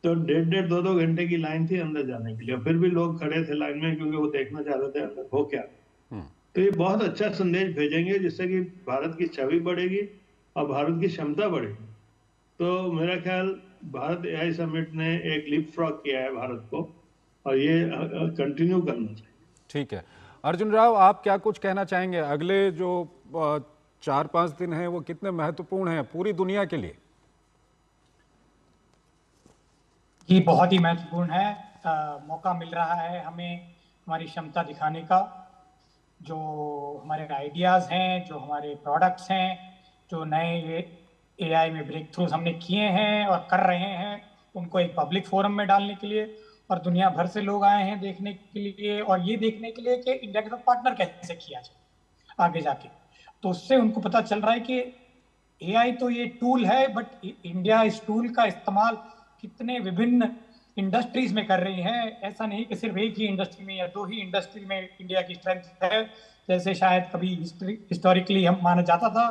तो 1.5 2 घंटे की लाइन थी अंदर जाने के लिए, फिर भी लोग खड़े थे लाइन में क्योंकि वो देखना चाहते थे अंदर हो क्या। तो ये बहुत अच्छा संदेश भेजेंगे जिससे कि भारत की छवि बढ़ेगी और भारत की क्षमता बढ़ेगी। तो मेरा ख्याल भारत एआई समिट ने एक लीप फ्रॉग किया है भारत को, और ये कंटिन्यू करना चाहिए। ठीक है, अर्जुन राव, आप क्या कुछ कहना चाहेंगे? अगले जो 4-5 दिन हैं वो कितने महत्वपूर्ण हैं पूरी दुनिया के लिए? ये बहुत ही महत्वपूर्ण है। मौका मिल रहा है हमें हमारी क्षमता दिखाने का, जो हमारे आइडियाज़ हैं, जो हमारे प्रोडक्ट्स हैं, जो नए एआई में ब्रेक थ्रूज हमने किए हैं और कर रहे हैं, उनको एक पब्लिक फोरम में डालने के लिए। और दुनिया भर से लोग आए हैं देखने के लिए, और ये देखने के लिए कि इंडिया के साथ पार्टनर कैसे किया जाए आगे जाके। तो उससे उनको पता चल रहा है कि एआई तो ये टूल है, बट इंडिया इस टूल का इस्तेमाल कितने विभिन्न इंडस्ट्रीज में कर रही है। ऐसा नहीं कि सिर्फ एक ही इंडस्ट्री में या 2 ही इंडस्ट्री में इंडिया की स्ट्रेंथ है, जैसे शायद कभी हिस्टोरिकली हम माना जाता था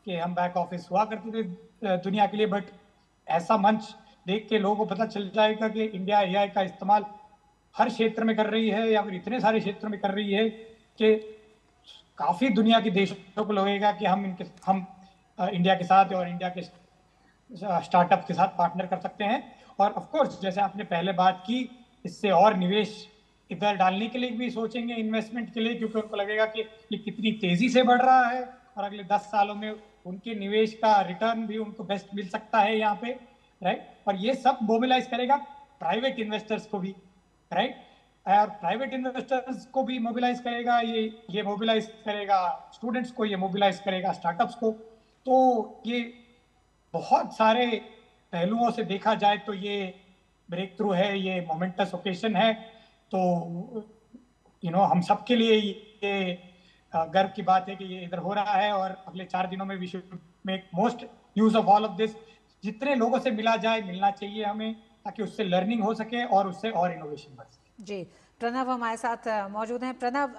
कि हम बैक ऑफिस हुआ करते थे दुनिया के लिए। बट ऐसा मंच देख के लोगों को पता चल जाएगा कि इंडिया एआई का इस्तेमाल हर क्षेत्र में कर रही है, या फिर इतने सारे क्षेत्रों में कर रही है कि काफी दुनिया के देशों को लगेगा कि हम इंडिया के साथ और इंडिया के स्टार्टअप के साथ पार्टनर कर सकते हैं। और ऑफ कोर्स जैसे आपने पहले बात की, इससे और निवेश इधर डालने के लिए भी सोचेंगे, इन्वेस्टमेंट के लिए, क्योंकि उनको लगेगा कि ये कितनी तेजी से बढ़ रहा है और अगले 10 सालों में उनके निवेश का रिटर्न भी उनको बेस्ट मिल सकता है यहाँ पे, राइट। और ये सब मोबिलाइज करेगा प्राइवेट इन्वेस्टर्स को भी, राइट। और प्राइवेट इन्वेस्टर्स को भी मोबिलाइज करेगा, ये मोबिलाइज करेगा स्टूडेंट्स को, ये मोबिलाइज करेगा स्टार्टअप्स को। तो ये बहुत सारे पहलुओं से देखा जाए तो ये ब्रेक थ्रू है, ये मोमेंटस ओकेशन है। तो हम सबके लिए ये गर्व की बात है कि ये इधर हो रहा है, और अगले 4 दिनों में we should make most use of all of this. जितने लोगों से मिलना चाहिए हमें, ताकि उससे लर्निंग हो सके और उससे और इनोवेशन बढ़ सके। जी, प्रणव हमारे साथ मौजूद हैं। प्रणव,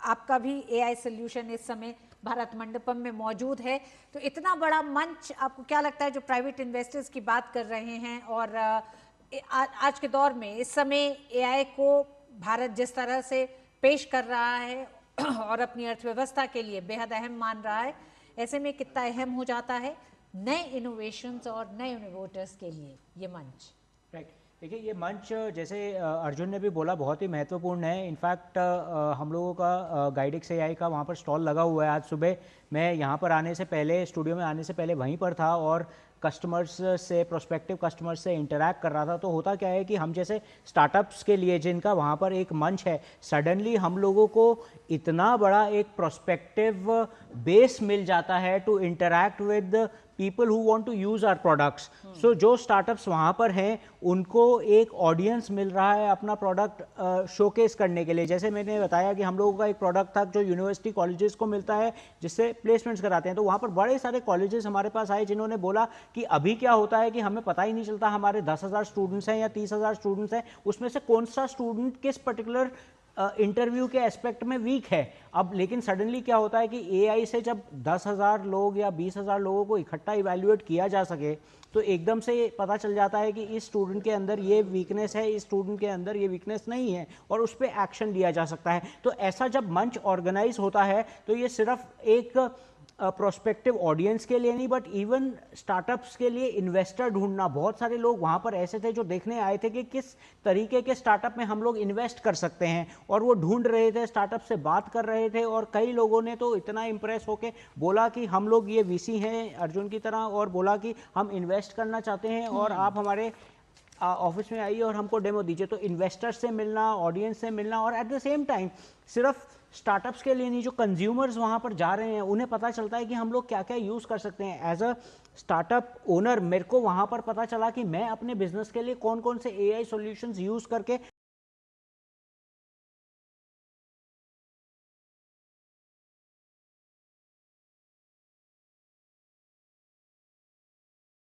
आपका भी एआई सोल्यूशन इस समय भारत मंडपम में मौजूद है, तो इतना बड़ा मंच आपको क्या लगता है, जो प्राइवेट इन्वेस्टर्स की बात कर रहे हैं, और आज के दौर में इस समय एआई को भारत जिस तरह से पेश कर रहा है और अपनी अर्थव्यवस्था के लिए बेहद अहम मान रहा है, ऐसे में कितना अहम हो जाता है नए इनोवेशंस और नए इनोवेटर्स के लिए ये मंच? राइट, देखिए ये मंच जैसे अर्जुन ने भी बोला बहुत ही महत्वपूर्ण है। इनफैक्ट हम लोगों का गाइडेक्स एआई का वहाँ पर स्टॉल लगा हुआ है। आज सुबह मैं यहाँ पर आने से पहले, स्टूडियो में आने से पहले वहीं पर था और कस्टमर्स से, प्रोस्पेक्टिव कस्टमर्स से इंटरैक्ट कर रहा था। तो होता क्या है कि हम जैसे स्टार्टअप्स के लिए जिनका वहाँ पर एक मंच है, सडनली हम लोगों को इतना बड़ा एक प्रोस्पेक्टिव बेस मिल जाता है to interact with people who want to use our products. So जो स्टार्टअप्स वहाँ पर हैं उनको एक ऑडियंस मिल रहा है अपना प्रोडक्ट शोकेस करने के लिए। जैसे मैंने बताया कि हम लोगों का एक प्रोडक्ट था जो यूनिवर्सिटी कॉलेजेस को मिलता है, जिससे प्लेसमेंट्स कराते हैं। तो वहाँ पर बड़े सारे कॉलेजेस हमारे पास आए जिन्होंने बोला कि अभी क्या होता है कि हमें पता ही नहीं चलता हमारे 10,000 स्टूडेंट्स हैं या 30,000 स्टूडेंट्स हैं, उसमें से कौन सा स्टूडेंट किस पर्टिकुलर इंटरव्यू के एस्पेक्ट में वीक है। अब लेकिन सडनली क्या होता है कि एआई से जब 10,000 लोग या 20,000 लोगों को इकट्ठा इवैल्यूएट किया जा सके, तो एकदम से पता चल जाता है कि इस स्टूडेंट के अंदर ये वीकनेस है, इस स्टूडेंट के अंदर ये वीकनेस नहीं है, और उस पर एक्शन लिया जा सकता है। तो ऐसा जब मंच ऑर्गेनाइज होता है तो ये सिर्फ एक प्रोस्पेक्टिव ऑडियंस के लिए नहीं, बट इवन स्टार्टअप्स के लिए इन्वेस्टर ढूंढना। बहुत सारे लोग वहाँ पर ऐसे थे जो देखने आए थे कि किस तरीके के स्टार्टअप में हम लोग इन्वेस्ट कर सकते हैं, और वो ढूंढ रहे थे, स्टार्टअप से बात कर रहे थे। और कई लोगों ने तो इतना इंप्रेस होके बोला कि हम लोग ये वीसी हैं अर्जुन की तरह, और बोला कि हम इन्वेस्ट करना चाहते हैं और आप हमारे ऑफिस में आइए और हमको डेमो दीजिए। तो इन्वेस्टर्स से मिलना, ऑडियंस से मिलना, और एट द सेम टाइम सिर्फ स्टार्टअप्स के लिए नहीं, जो कंज्यूमर्स वहाँ पर जा रहे हैं उन्हें पता चलता है कि हम लोग क्या क्या यूज़ कर सकते हैं। एज अ स्टार्टअप ओनर मेरे को वहाँ पर पता चला कि मैं अपने बिजनेस के लिए कौन कौन से एआई सॉल्यूशंस यूज़ करके